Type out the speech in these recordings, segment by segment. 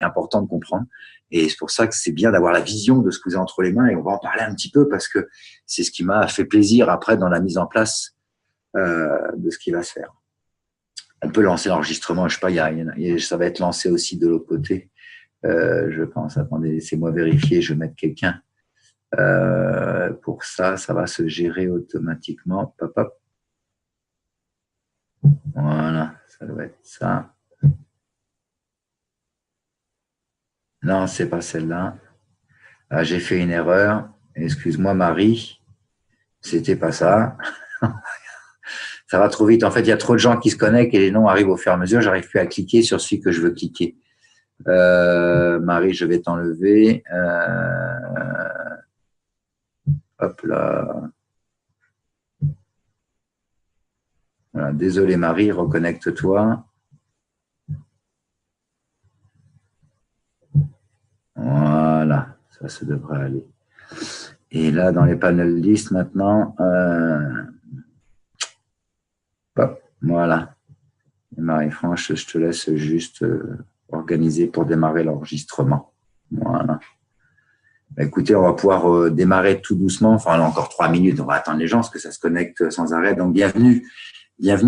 important de comprendre. Et c'est pour ça que c'est bien d'avoir la vision de ce que vous avez entre les mains. Et on va en parler un petit peu parce que c'est ce qui m'a fait plaisir après dans la mise en place de ce qui va se faire. On peut lancer l'enregistrement. Je sais pas, ça va être lancé aussi de l'autre côté. Je pense. Attendez, laissez-moi vérifier. Je vais mettre quelqu'un. Pour ça, ça va se gérer automatiquement. Hop, hop. Voilà, ça doit être ça. Non, c'est pas celle-là. Ah, j'ai fait une erreur. Excuse-moi, Marie. C'était pas ça. Ça va trop vite. En fait, il y a trop de gens qui se connectent et les noms arrivent au fur et à mesure. J'arrive plus à cliquer sur celui que je veux cliquer. Marie, je vais t'enlever. Hop là. Voilà. Désolé, Marie, reconnecte-toi. Voilà, ça devrait aller. Et là, dans les panels list maintenant, hop, voilà. Marie-Franche, je te laisse juste organiser pour démarrer l'enregistrement. Voilà. Bah, écoutez, on va pouvoir démarrer tout doucement. Enfin, là, encore 3 minutes. On va attendre les gens parce que ça se connecte sans arrêt. Donc, bienvenue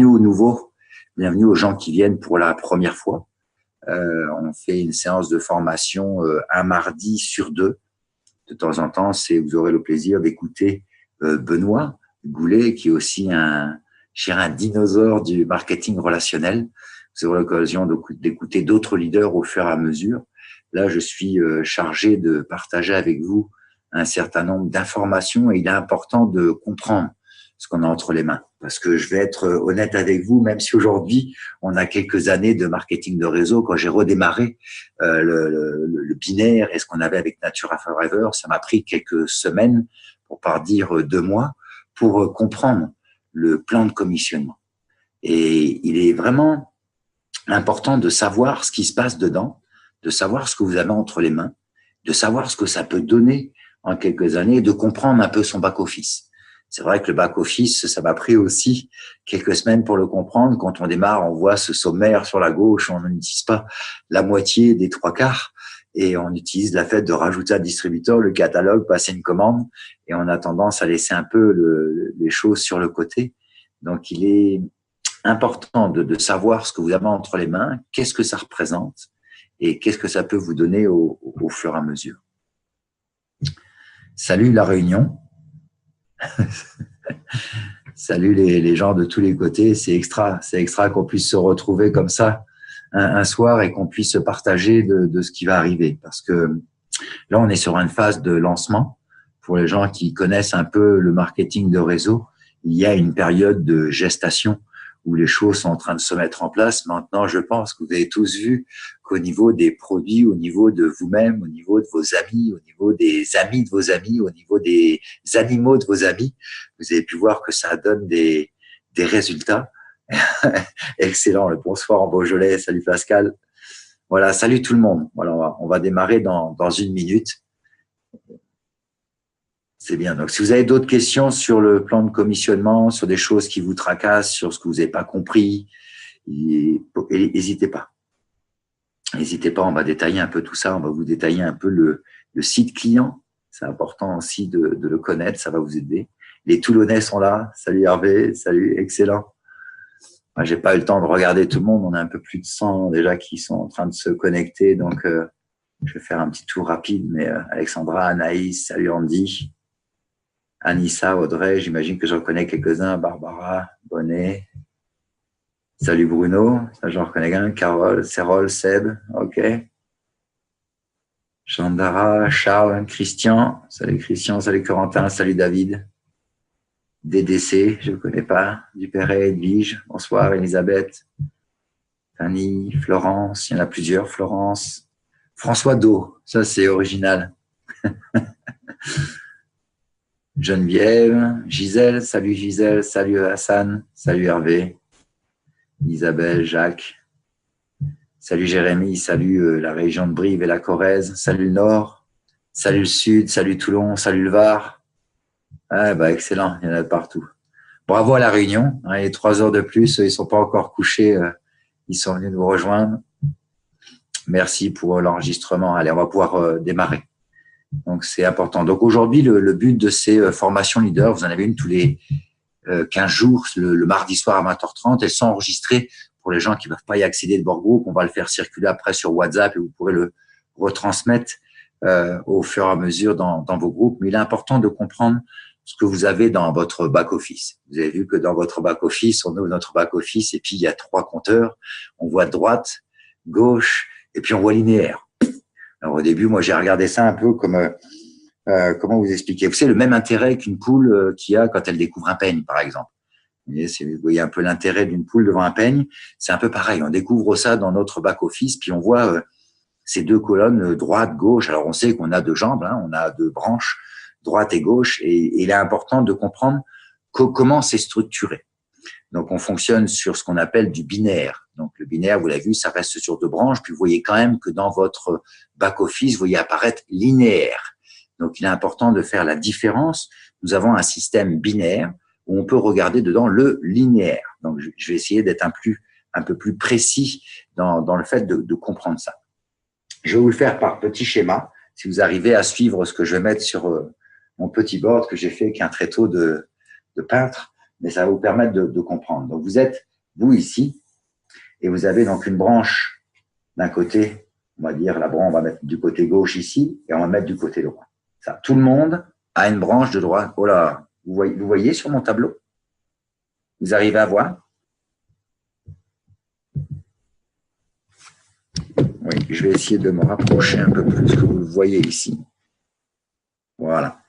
aux nouveaux. Bienvenue aux gens qui viennent pour la première fois. On fait une séance de formation un mardi sur 2. De temps en temps, vous aurez le plaisir d'écouter Benoît Goulet, qui est aussi un dinosaure du marketing relationnel. Vous aurez l'occasion d'écouter d'autres leaders au fur et à mesure. Là, je suis chargé de partager avec vous un certain nombre d'informations et il est important de comprendre ce qu'on a entre les mains. Parce que je vais être honnête avec vous, même si aujourd'hui, on a quelques années de marketing de réseau, quand j'ai redémarré le binaire et ce qu'on avait avec Natura Forever, ça m'a pris quelques semaines, pour pas dire 2 mois, pour comprendre le plan de commissionnement. Et il est vraiment important de savoir ce qui se passe dedans, de savoir ce que vous avez entre les mains, de savoir ce que ça peut donner en quelques années, de comprendre un peu son back-office. C'est vrai que le back-office, ça m'a pris aussi quelques semaines pour le comprendre. Quand on démarre, on voit ce sommaire sur la gauche, on n'utilise pas la moitié des 3/4 et on utilise la fait de rajouter un distributeur, le catalogue, passer une commande et on a tendance à laisser un peu les choses sur le côté. Donc, il est important de savoir ce que vous avez entre les mains, qu'est-ce que ça représente et qu'est-ce que ça peut vous donner au fur et à mesure. Salut la réunion. Salut les gens de tous les côtés. C'est extra qu'on puisse se retrouver comme ça un soir et qu'on puisse se partager de ce qui va arriver. Parce que là, on est sur une phase de lancement. Pour les gens qui connaissent un peu le marketing de réseau, il y a une période de gestation où les choses sont en train de se mettre en place. Maintenant, je pense que vous avez tous vu qu'au niveau des produits, au niveau de vous-même, au niveau de vos amis, au niveau des amis de vos amis, au niveau des animaux de vos amis, vous avez pu voir que ça donne des résultats. Excellent, le bonsoir en Beaujolais, salut Pascal. Voilà, salut tout le monde. Voilà, on va démarrer dans 1 minute. C'est bien. Donc, si vous avez d'autres questions sur le plan de commissionnement, sur des choses qui vous tracassent, sur ce que vous n'avez pas compris, n'hésitez pas. N'hésitez pas, on va détailler un peu tout ça. On va vous détailler un peu le site client. C'est important aussi de le connaître, ça va vous aider. Les Toulonnais sont là. Salut Hervé, salut, excellent. Moi, j'ai pas eu le temps de regarder tout le monde. On a un peu plus de 100 déjà qui sont en train de se connecter. Donc, je vais faire un petit tour rapide. Mais Alexandra, Anaïs, salut Andy. Anissa, Audrey, j'imagine que je reconnais quelques-uns. Barbara, Bonnet. Salut Bruno, ça j'en reconnais un. Carole, Cérol, Seb, ok. Chandara, Charles, Christian. Salut Christian, salut Corentin, salut David. DDC, je ne connais pas. Dupéret, Edwige, bonsoir Elisabeth. Fanny, Florence, il y en a plusieurs. Florence. François Do, ça c'est original. Geneviève, Gisèle, salut Hassan, salut Hervé, Isabelle, Jacques, salut Jérémy, salut la région de Brive et la Corrèze, salut le Nord, salut le Sud, salut Toulon, salut le Var. Ah, bah, excellent, il y en a de partout. Bravo à la Réunion, hein, il est 3 heures de plus, ils ne sont pas encore couchés, ils sont venus nous rejoindre. Merci pour l'enregistrement. Allez, on va pouvoir démarrer. Donc, c'est important. Donc, aujourd'hui, le but de ces formations leaders, vous en avez une tous les 15 jours, le mardi soir à 20h30. Elles sont enregistrées pour les gens qui ne peuvent pas y accéder de Borgo. On va le faire circuler après sur WhatsApp et vous pourrez le retransmettre au fur et à mesure dans vos groupes. Mais il est important de comprendre ce que vous avez dans votre back-office. Vous avez vu que dans votre back-office, on ouvre notre back-office et puis il y a 3 compteurs. On voit droite, gauche et puis on voit linéaire. Alors au début, moi j'ai regardé ça un peu comme comment vous expliquer. Vous savez, le même intérêt qu'une poule qui a quand elle découvre un peigne, par exemple. Vous voyez un peu l'intérêt d'une poule devant un peigne, c'est un peu pareil. On découvre ça dans notre back-office, puis on voit ces 2 colonnes, droite, gauche. Alors on sait qu'on a 2 jambes, hein, on a 2 branches, droite et gauche, et il est important de comprendre comment c'est structuré. Donc on fonctionne sur ce qu'on appelle du binaire. Donc le binaire, vous l'avez vu, ça reste sur 2 branches, puis vous voyez quand même que dans votre back-office, vous voyez apparaître linéaire. Donc il est important de faire la différence. Nous avons un système binaire où on peut regarder dedans le linéaire. Donc je vais essayer d'être un peu plus précis dans le fait de comprendre ça. Je vais vous le faire par petit schéma, si vous arrivez à suivre ce que je vais mettre sur mon petit board que j'ai fait avec un tréteau de peintre, mais ça va vous permettre de comprendre. Donc vous êtes, vous ici, et vous avez donc une branche d'un côté, on va dire la branche, on va mettre du côté gauche ici, et on va mettre du côté droit. Ça, tout le monde a une branche de droite. Oh là, vous voyez sur mon tableau? Vous arrivez à voir? Oui, je vais essayer de me rapprocher un peu plus que vous le voyez ici. Voilà.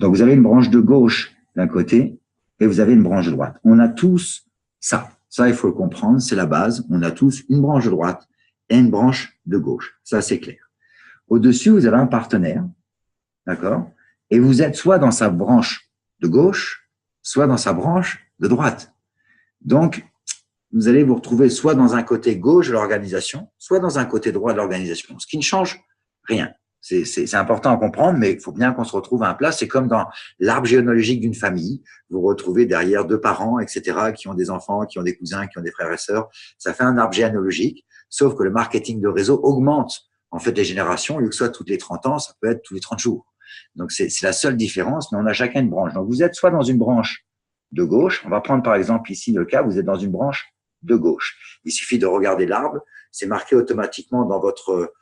Donc, vous avez une branche de gauche d'un côté et vous avez une branche de droite. On a tous ça. Ça, il faut le comprendre, c'est la base. On a tous une branche de droite et une branche de gauche. Ça, c'est clair. Au-dessus, vous avez un partenaire, d'accord? Et vous êtes soit dans sa branche de gauche, soit dans sa branche de droite. Donc, vous allez vous retrouver soit dans un côté gauche de l'organisation, soit dans un côté droit de l'organisation, ce qui ne change rien. C'est important à comprendre, mais il faut bien qu'on se retrouve à un plat. C'est comme dans l'arbre généalogique d'une famille. Vous vous retrouvez derrière 2 parents, etc., qui ont des enfants, qui ont des cousins, qui ont des frères et sœurs. Ça fait un arbre généalogique, sauf que le marketing de réseau augmente en fait les générations. Au lieu que ce soit toutes les 30 ans, ça peut être tous les 30 jours. Donc, c'est la seule différence, mais on a chacun une branche. Donc, vous êtes soit dans une branche de gauche. On va prendre par exemple ici le cas, vous êtes dans une branche de gauche. Il suffit de regarder l'arbre, c'est marqué automatiquement dans votre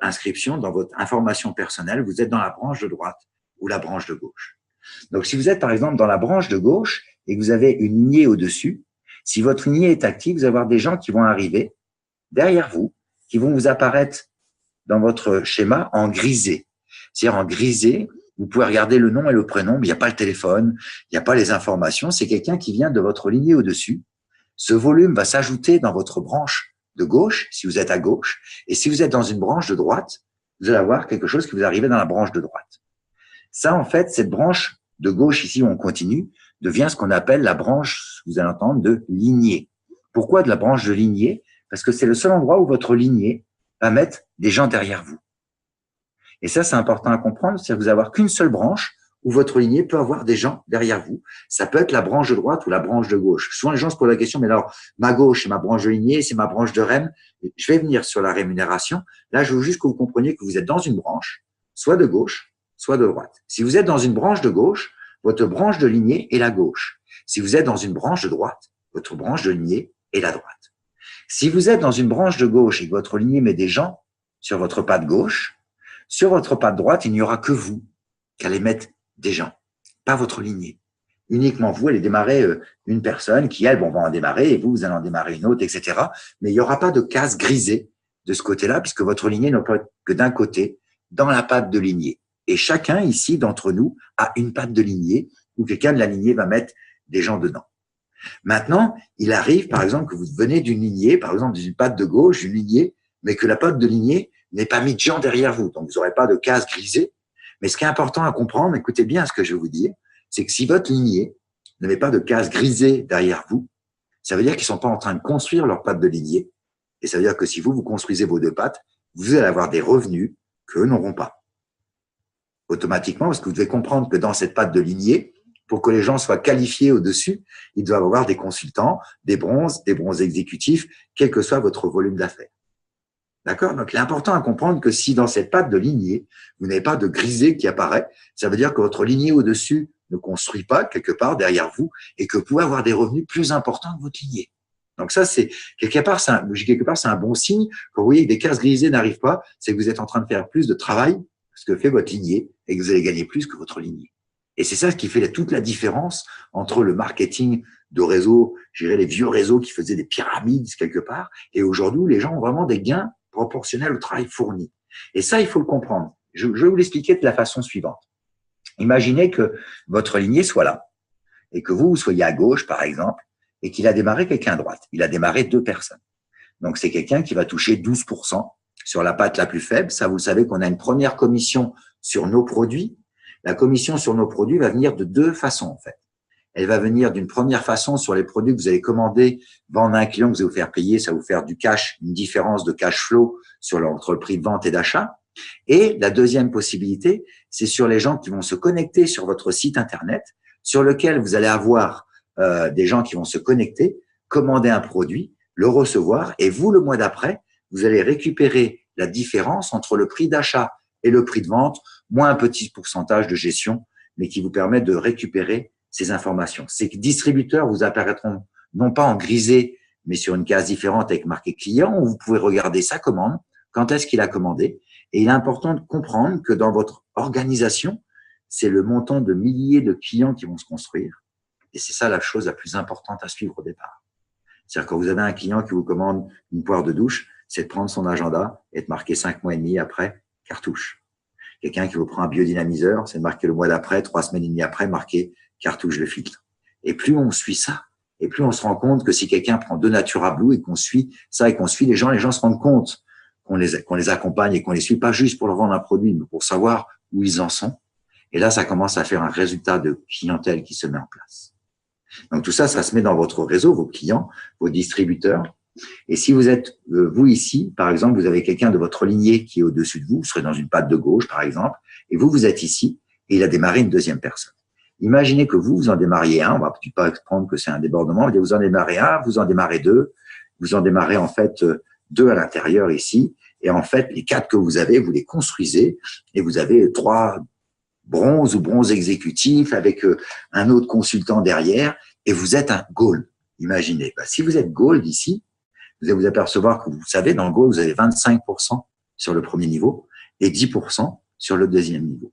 inscription, dans votre information personnelle, vous êtes dans la branche de droite ou la branche de gauche. Donc, si vous êtes par exemple dans la branche de gauche et que vous avez une lignée au-dessus, si votre lignée est active, vous allez avoir des gens qui vont arriver derrière vous, qui vont vous apparaître dans votre schéma en grisé. C'est-à-dire en grisé, vous pouvez regarder le nom et le prénom, mais il n'y a pas le téléphone, il n'y a pas les informations, c'est quelqu'un qui vient de votre lignée au-dessus. Ce volume va s'ajouter dans votre branche de gauche, si vous êtes à gauche, et si vous êtes dans une branche de droite, vous allez avoir quelque chose qui vous arrive dans la branche de droite. Ça, en fait, cette branche de gauche, ici où on continue, devient ce qu'on appelle la branche, vous allez entendre, de lignée. Pourquoi de la branche de lignée? Parce que c'est le seul endroit où votre lignée va mettre des gens derrière vous. Et ça, c'est important à comprendre, c'est que vous n'avez qu'une seule branche où votre lignée peut avoir des gens derrière vous. Ça peut être la branche de droite ou la branche de gauche. Souvent, les gens se posent la question, mais alors, ma gauche, c'est ma branche de lignée, c'est ma branche de REM. Je vais venir sur la rémunération. Là, je veux juste que vous compreniez que vous êtes dans une branche, soit de gauche, soit de droite. Si vous êtes dans une branche de gauche, votre branche de lignée est la gauche. Si vous êtes dans une branche de droite, votre branche de lignée est la droite. Si vous êtes dans une branche de gauche et que votre lignée met des gens sur votre patte gauche, sur votre patte droite, il n'y aura que vous qui allez mettre des gens, pas votre lignée. Uniquement vous allez démarrer une personne qui, elle, va en démarrer et vous allez en démarrer une autre, etc. Mais il n'y aura pas de case grisée de ce côté-là puisque votre lignée ne peut être que d'un côté dans la patte de lignée. Et chacun ici d'entre nous a une patte de lignée où quelqu'un de la lignée va mettre des gens dedans. Maintenant, il arrive, par exemple, que vous venez d'une lignée, par exemple, d'une patte de gauche, une lignée, mais que la patte de lignée n'ait pas mis de gens derrière vous. Donc, vous n'aurez pas de case grisée. Mais ce qui est important à comprendre, écoutez bien ce que je vais vous dire, c'est que si votre lignée ne met pas de case grisée derrière vous, ça veut dire qu'ils ne sont pas en train de construire leur patte de lignée. Et ça veut dire que si vous construisez vos 2 pattes, vous allez avoir des revenus qu'eux n'auront pas. Automatiquement, parce que vous devez comprendre que dans cette patte de lignée, pour que les gens soient qualifiés au-dessus, ils doivent avoir des consultants, des bronzes exécutifs, quel que soit votre volume d'affaires. D'accord? Donc, il est important à comprendre que si dans cette patte de lignée, vous n'avez pas de grisé qui apparaît, ça veut dire que votre lignée au-dessus ne construit pas quelque part derrière vous et que vous pouvez avoir des revenus plus importants que votre lignée. Donc ça, c'est quelque part, c'est un bon signe. Quand vous voyez que des cases grisées n'arrivent pas, c'est que vous êtes en train de faire plus de travail que ce que fait votre lignée et que vous allez gagner plus que votre lignée. Et c'est ça ce qui fait toute la différence entre le marketing de réseau, je dirais les vieux réseaux qui faisaient des pyramides quelque part, et aujourd'hui, les gens ont vraiment des gains proportionnels au travail fourni. Et ça, il faut le comprendre. Je vais vous l'expliquer de la façon suivante. Imaginez que votre lignée soit là et que vous soyez à gauche, par exemple, et qu'il a démarré quelqu'un à droite. Il a démarré 2 personnes. Donc, c'est quelqu'un qui va toucher 12% sur la patte la plus faible. Ça, vous savez qu'on a une première commission sur nos produits. La commission sur nos produits va venir de 2 façons, en fait. Elle va venir d'une première façon sur les produits que vous allez commander, vendre à un client que vous allez vous faire payer, ça va vous faire du cash, une différence de cash flow entre le prix de vente et d'achat. Et la deuxième possibilité, c'est sur les gens qui vont se connecter sur votre site Internet, sur lequel vous allez avoir des gens qui vont se connecter, commander un produit, le recevoir, et vous, le mois d'après, vous allez récupérer la différence entre le prix d'achat et le prix de vente, moins un petit pourcentage de gestion, mais qui vous permet de récupérer ces informations. Ces distributeurs vous apparaîtront non pas en grisé, mais sur une case différente avec marqué client, où vous pouvez regarder sa commande, quand est-ce qu'il a commandé. Et il est important de comprendre que dans votre organisation, c'est le montant de milliers de clients qui vont se construire. Et c'est ça la chose la plus importante à suivre au départ. C'est-à-dire quand vous avez un client qui vous commande une poire de douche, c'est de prendre son agenda et de marquer 5 mois et demi après, cartouche. Quelqu'un qui vous prend un biodynamiseur, c'est de marquer le mois d'après, 3 semaines et demie après, marquer cartouche de filtre. Et plus on suit ça, et plus on se rend compte que si quelqu'un prend 2 Natura Blue et qu'on suit ça et qu'on suit les gens se rendent compte qu'on les accompagne et qu'on les suit pas juste pour leur vendre un produit, mais pour savoir où ils en sont. Et là, ça commence à faire un résultat de clientèle qui se met en place. Donc tout ça, ça se met dans votre réseau, vos clients, vos distributeurs. Et si vous êtes, vous ici, par exemple, vous avez quelqu'un de votre lignée qui est au-dessus de vous, vous serez dans une patte de gauche, par exemple, et vous êtes ici, et il a démarré une deuxième personne. Imaginez que vous en démarriez un, on va pas prendre que c'est un débordement, vous en démarrez un, vous en démarrez 2, vous en démarrez en fait 2 à l'intérieur ici, et en fait, les 4 que vous avez, vous les construisez, et vous avez 3 bronze ou bronze exécutif avec un autre consultant derrière, et vous êtes un gold. Imaginez, si vous êtes gold ici, vous allez vous apercevoir que vous savez, dans le gold, vous avez 25% sur le premier niveau et 10% sur le deuxième niveau.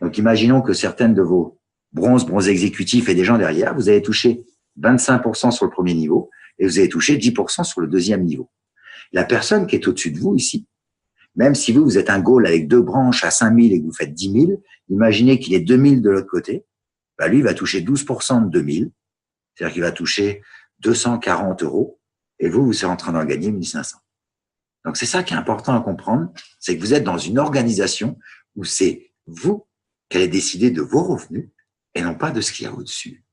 Donc, imaginons que certaines de vos bronze exécutif et des gens derrière, vous avez touché 25% sur le premier niveau et vous avez touché 10% sur le deuxième niveau. La personne qui est au-dessus de vous ici, même si vous êtes un goal avec 2 branches à 5 000 et que vous faites 10 000, imaginez qu'il est 2 000 de l'autre côté, lui, il va toucher 12% de 2 000, c'est-à-dire qu'il va toucher 240 €, et vous serez en train d'en gagner 1 500. Donc, c'est ça qui est important à comprendre, c'est que vous êtes dans une organisation où c'est vous qui allez décider de vos revenus et non pas de ce qu'il y a au-dessus.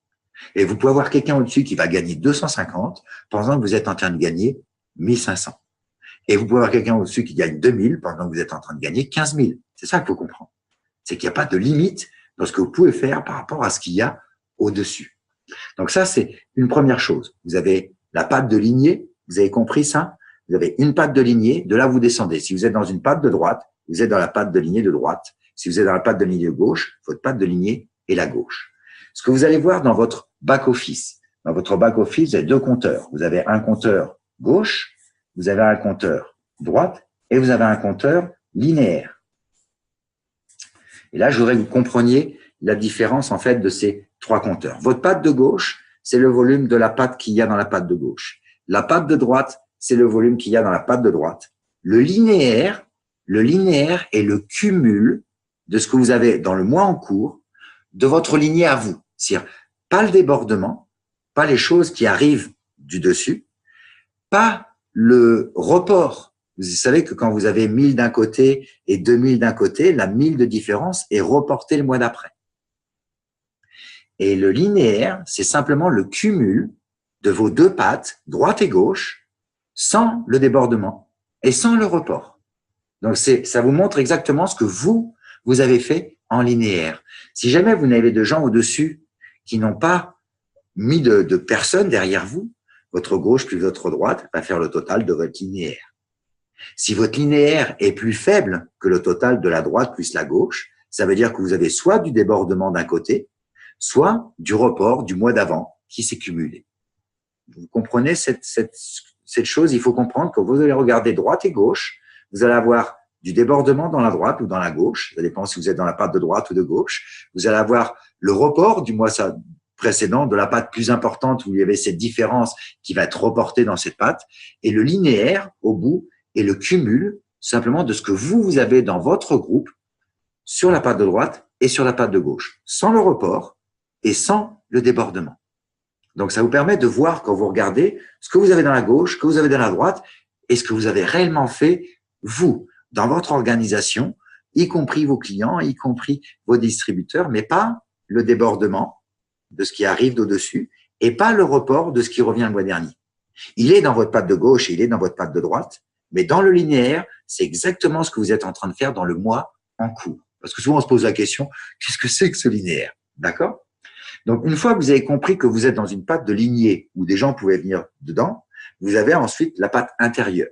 Et vous pouvez avoir quelqu'un au-dessus qui va gagner 250 pendant que vous êtes en train de gagner 1 500. Et vous pouvez avoir quelqu'un au-dessus qui gagne 2 000 pendant que vous êtes en train de gagner 15 000. C'est ça qu'il faut comprendre. C'est qu'il n'y a pas de limite dans ce que vous pouvez faire par rapport à ce qu'il y a au-dessus. Donc ça, c'est une première chose. Vous avez la patte de lignée, vous avez compris ça? Vous avez une patte de lignée, de là vous descendez. Si vous êtes dans une patte de droite, vous êtes dans la patte de lignée de droite. Si vous êtes dans la patte de lignée de gauche, votre patte de lignée est la gauche. Ce que vous allez voir dans votre back-office, vous avez 2 compteurs. Vous avez un compteur gauche, vous avez un compteur droite et vous avez un compteur linéaire. Et là, je voudrais que vous compreniez la différence en fait de ces 3 compteurs. Votre patte de gauche, c'est le volume de la patte qu'il y a dans la patte de gauche. La patte de droite, c'est le volume qu'il y a dans la patte de droite. Le linéaire est le cumul de ce que vous avez dans le mois en cours de votre lignée à vous. C'est-à-dire pas le débordement, pas les choses qui arrivent du dessus, pas le report. Vous savez que quand vous avez 1000 d'un côté et 2000 d'un côté, la 1000 de différence est reportée le mois d'après. Et le linéaire, c'est simplement le cumul de vos 2 pattes, droite et gauche, sans le débordement et sans le report. Donc, ça vous montre exactement ce que vous avez fait en linéaire. Si jamais vous n'avez de gens au-dessus qui n'ont pas mis de personnes derrière vous, votre gauche plus votre droite va faire le total de votre linéaire. Si votre linéaire est plus faible que le total de la droite plus la gauche, ça veut dire que vous avez soit du débordement d'un côté, soit du report du mois d'avant qui s'est cumulé. Vous comprenez cette chose? Il faut comprendre que vous allez regarder droite et gauche, vous allez avoir du débordement dans la droite ou dans la gauche, ça dépend si vous êtes dans la patte de droite ou de gauche. Vous allez avoir le report du mois précédent, de la patte plus importante où il y avait cette différence qui va être reportée dans cette patte, et le linéaire au bout est le cumul simplement de ce que vous avez dans votre groupe sur la patte de droite et sur la patte de gauche, sans le report et sans le débordement. Donc, ça vous permet de voir quand vous regardez ce que vous avez dans la gauche, ce que vous avez dans la droite et ce que vous avez réellement fait, vous, dans votre organisation, y compris vos clients, y compris vos distributeurs, mais pas le débordement de ce qui arrive d'au-dessus et pas le report de ce qui revient le mois dernier. Il est dans votre patte de gauche et il est dans votre patte de droite, mais dans le linéaire, c'est exactement ce que vous êtes en train de faire dans le mois en cours. Parce que souvent, on se pose la question, qu'est-ce que c'est que ce linéaire? D'accord? Donc, une fois que vous avez compris que vous êtes dans une patte de lignée où des gens pouvaient venir dedans, vous avez ensuite la patte intérieure.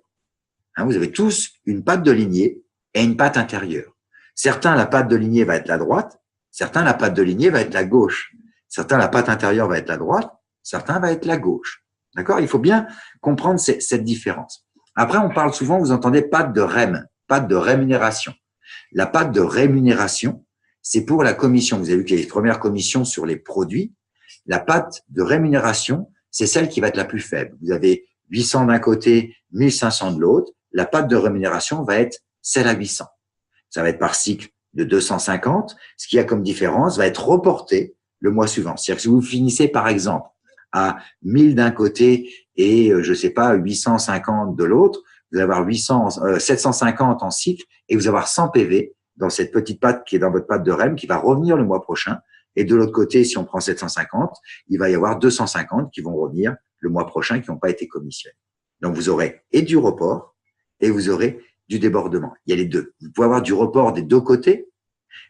Vous avez tous une patte de lignée et une patte intérieure. Certains, la patte de lignée va être la droite, certains, la patte de lignée va être la gauche. Certains, la patte intérieure va être la droite, certains va être la gauche. D'accord? Il faut bien comprendre cette différence. Après, on parle souvent, vous entendez patte de REM, patte de rémunération. La patte de rémunération, c'est pour la commission. Vous avez vu qu'il y a les premières commissions sur les produits. La patte de rémunération, c'est celle qui va être la plus faible. Vous avez 800 d'un côté, 1500 de l'autre. La patte de rémunération va être celle à 800. Ça va être par cycle de 250. Ce qu'il y a comme différence va être reporté le mois suivant. C'est-à-dire que si vous finissez, par exemple, à 1000 d'un côté et, je sais pas, 850 de l'autre, vous allez avoir 750 en cycle et vous allez avoir 100 PV dans cette petite patte qui est dans votre patte de REM qui va revenir le mois prochain. Et de l'autre côté, si on prend 750, il va y avoir 250 qui vont revenir le mois prochain qui n'ont pas été commissionnés. Donc, vous aurez et du report et vous aurez du débordement. Il y a les deux. Vous pouvez avoir du report des deux côtés,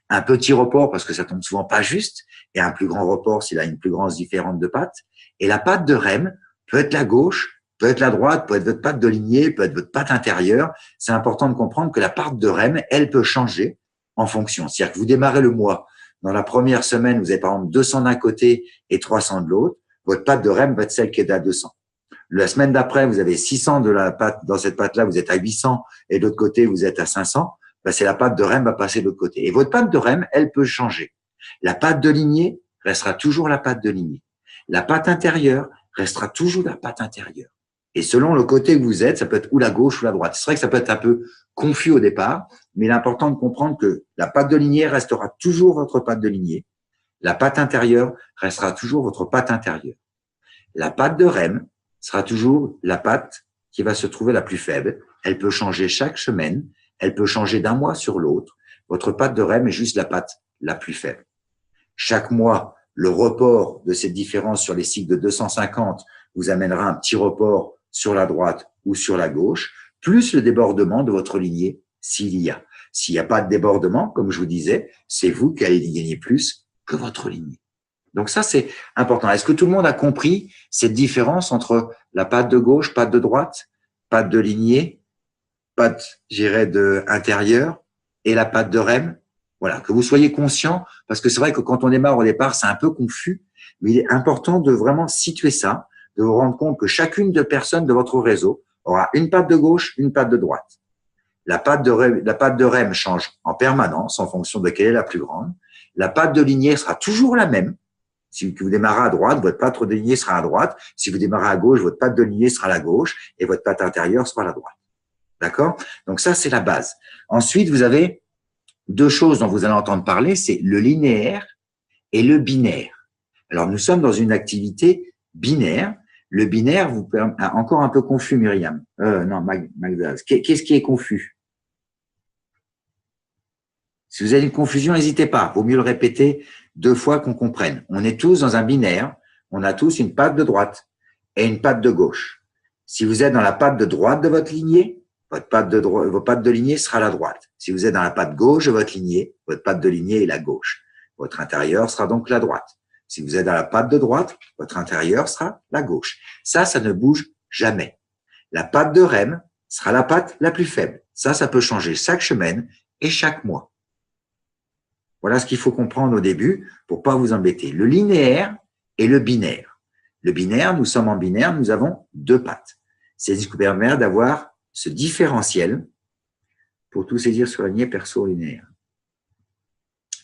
un petit report parce que ça tombe souvent pas juste et un plus grand report s'il a une plus grande différence de patte. Et la patte de REM peut être la gauche, peut être la droite, peut être votre patte de lignée, peut être votre patte intérieure. C'est important de comprendre que la patte de REM, elle peut changer en fonction. C'est-à-dire que vous démarrez le mois. Dans la première semaine, vous avez par exemple 200 d'un côté et 300 de l'autre. Votre patte de REM va être celle qui est à 200. La semaine d'après, vous avez 600 de la patte, dans cette patte-là, vous êtes à 800 et de l'autre côté, vous êtes à 500. Ben, c'est la patte de REM va passer de l'autre côté. Et votre patte de REM, elle peut changer. La patte de lignée restera toujours la patte de lignée. La patte intérieure restera toujours la patte intérieure. Et selon le côté que vous êtes, ça peut être ou la gauche ou la droite. C'est vrai que ça peut être un peu confus au départ, mais il est important de comprendre que la patte de lignée restera toujours votre patte de lignée. La patte intérieure restera toujours votre patte intérieure. La patte de REM sera toujours la patte qui va se trouver la plus faible. Elle peut changer chaque semaine. Elle peut changer d'un mois sur l'autre. Votre patte de REM est juste la patte la plus faible. Chaque mois, le report de cette différence sur les cycles de 250 vous amènera un petit report sur la droite ou sur la gauche, plus le débordement de votre lignée s'il y a. S'il n'y a pas de débordement, comme je vous disais, c'est vous qui allez y gagner plus que votre lignée. Donc ça, c'est important. Est-ce que tout le monde a compris cette différence entre la patte de gauche, patte de droite, patte de lignée, patte, j'irais, de intérieure et la patte de REM? Voilà, que vous soyez conscient, parce que c'est vrai que quand on démarre au départ, c'est un peu confus, mais il est important de vraiment situer ça, de vous rendre compte que chacune de personnes de votre réseau aura une patte de gauche, une patte de droite. La patte de REM change en permanence en fonction de quelle est la plus grande. La patte de lignée sera toujours la même. Si vous démarrez à droite, votre patte de lignée sera à droite. Si vous démarrez à gauche, votre patte de lignée sera à la gauche et votre patte intérieure sera à la droite. D'accord? Donc ça, c'est la base. Ensuite, vous avez deux choses dont vous allez entendre parler, c'est le linéaire et le binaire. Alors, nous sommes dans une activité binaire. Le binaire vous permet, encore un peu confus, Myriam. Non, Magda. Qu'est-ce qui est confus? Si vous avez une confusion, n'hésitez pas. Vaut mieux le répéter 2 fois qu'on comprenne. On est tous dans un binaire. On a tous une patte de droite et une patte de gauche. Si vous êtes dans la patte de droite de votre lignée, votre patte de lignée sera la droite. Si vous êtes dans la patte gauche de votre patte de lignée est la gauche. Votre intérieur sera donc la droite. Si vous êtes dans la patte de droite, votre intérieur sera la gauche. Ça ne bouge jamais. La patte de REM sera la patte la plus faible. Ça peut changer chaque semaine et chaque mois. Voilà ce qu'il faut comprendre au début pour pas vous embêter. Le linéaire et le binaire. Le binaire, nous sommes en binaire, nous avons deux pattes. C'est ce qui permet d'avoir ce différentiel pour tout saisir sur la lignée perso-linéaire.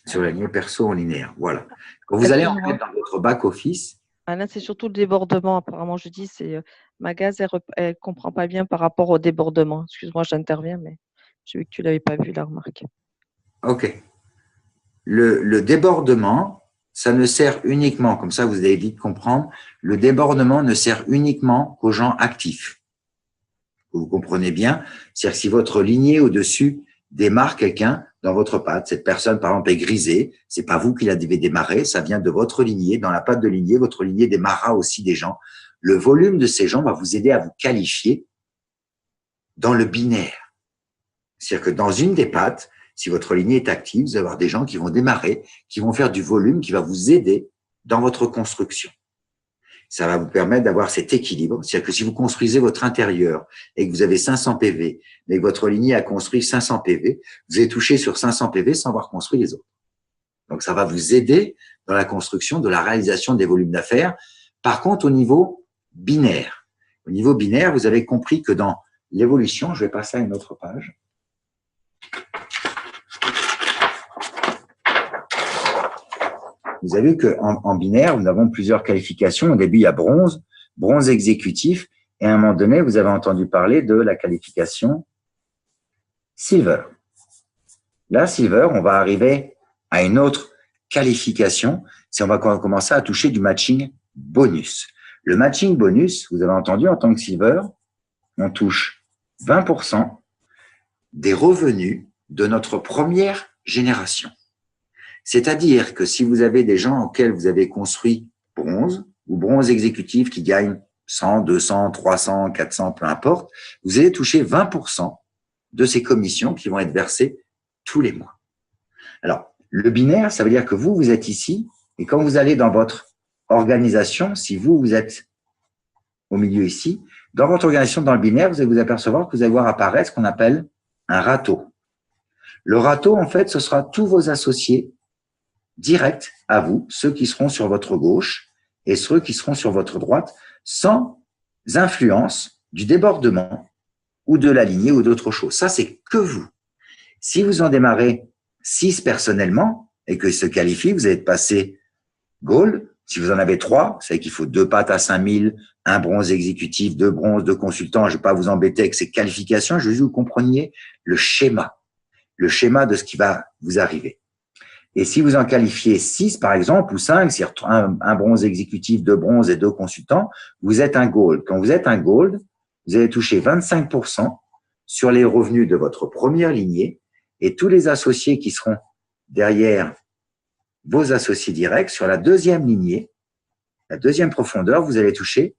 Sur la lignée perso-linéaire, voilà. Quand vous allez en fait dans votre back-office… Là, c'est surtout le débordement. Apparemment, je dis, c'est Magaz, elle ne comprend pas bien par rapport au débordement. Excuse-moi, j'interviens, mais j'ai vu que tu ne l'avais pas vu, la remarque. Ok. Le débordement, ça ne sert uniquement, comme ça vous allez vite comprendre, le débordement ne sert uniquement qu'aux gens actifs. Vous comprenez bien, c'est-à-dire que si votre lignée au-dessus démarre quelqu'un dans votre patte, cette personne par exemple est grisée, c'est pas vous qui la devez démarrer, ça vient de votre lignée, dans la patte de lignée, votre lignée démarrera aussi des gens. Le volume de ces gens va vous aider à vous qualifier dans le binaire. C'est-à-dire que dans une des pattes, si votre lignée est active, vous allez avoir des gens qui vont démarrer, qui vont faire du volume, qui va vous aider dans votre construction. Ça va vous permettre d'avoir cet équilibre. C'est-à-dire que si vous construisez votre intérieur et que vous avez 500 PV, mais que votre lignée a construit 500 PV, vous allez toucher sur 500 PV sans avoir construit les autres. Donc, ça va vous aider dans la construction de la réalisation des volumes d'affaires. Par contre, au niveau binaire, vous avez compris que dans l'évolution, je vais passer à une autre page. Vous avez vu qu'en binaire, nous avons plusieurs qualifications. Au début, il y a bronze, bronze exécutif, et à un moment donné, vous avez entendu parler de la qualification silver. Là, silver, on va arriver à une autre qualification, c'est on va commencer à toucher du matching bonus. Le matching bonus, vous avez entendu, en tant que silver, on touche 20% des revenus de notre première génération. C'est-à-dire que si vous avez des gens auxquels vous avez construit bronze ou bronze exécutif qui gagnent 100, 200, 300, 400, peu importe, vous allez toucher 20% de ces commissions qui vont être versées tous les mois. Alors, le binaire, ça veut dire que vous êtes ici et quand vous allez dans votre organisation, si vous êtes au milieu ici, dans votre organisation, dans le binaire, vous allez vous apercevoir que vous allez voir apparaître ce qu'on appelle un râteau. Le râteau, en fait, ce sera tous vos associés direct à vous, ceux qui seront sur votre gauche et ceux qui seront sur votre droite, sans influence du débordement ou de la lignée ou d'autre chose. Ça, c'est que vous. Si vous en démarrez 6 personnellement et que se qualifient, vous allez passer gold. Si vous en avez 3, vous savez qu'il faut 2 pattes à 5000, un bronze exécutif, 2 bronzes, 2 consultants. Je ne vais pas vous embêter avec ces qualifications. Je veux juste que vous compreniez le schéma de ce qui va vous arriver. Et si vous en qualifiez 6, par exemple, ou 5, c'est un bronze exécutif, 2 bronzes et 2 consultants, vous êtes un gold. Quand vous êtes un gold, vous allez toucher 25% sur les revenus de votre première lignée et tous les associés qui seront derrière vos associés directs sur la deuxième lignée, la deuxième profondeur, vous allez toucher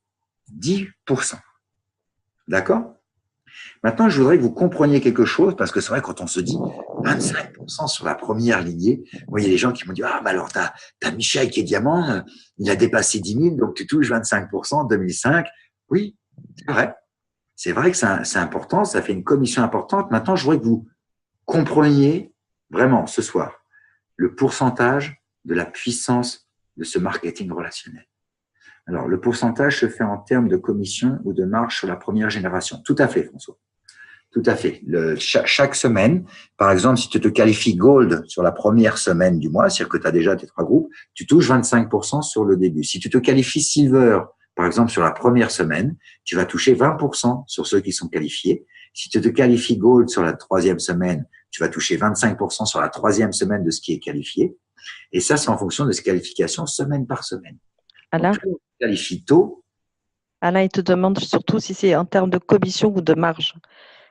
10%. D'accord ? Maintenant, je voudrais que vous compreniez quelque chose, parce que c'est vrai, quand on se dit 25% sur la première lignée, moi, il y a des gens qui m'ont dit, ah, bah alors, t'as Michel qui est diamant, il a dépassé 10 000, donc tu touches 25% en 2005. Oui, c'est vrai. C'est vrai que c'est important, ça fait une commission importante. Maintenant, je voudrais que vous compreniez vraiment ce soir le pourcentage de la puissance de ce marketing relationnel. Alors, le pourcentage se fait en termes de commission ou de marge sur la première génération. Tout à fait, François. Tout à fait. Chaque semaine, par exemple, si tu te qualifies gold sur la première semaine du mois, c'est-à-dire que tu as déjà tes 3 groupes, tu touches 25% sur le début. Si tu te qualifies silver, par exemple, sur la première semaine, tu vas toucher 20% sur ceux qui sont qualifiés. Si tu te qualifies gold sur la 3e semaine, tu vas toucher 25% sur la 3e semaine de ce qui est qualifié. Et ça, c'est en fonction de ces qualifications semaine par semaine. Alain, Donc, qualifie tôt. Alain, il te demande surtout si c'est en termes de commission ou de marge.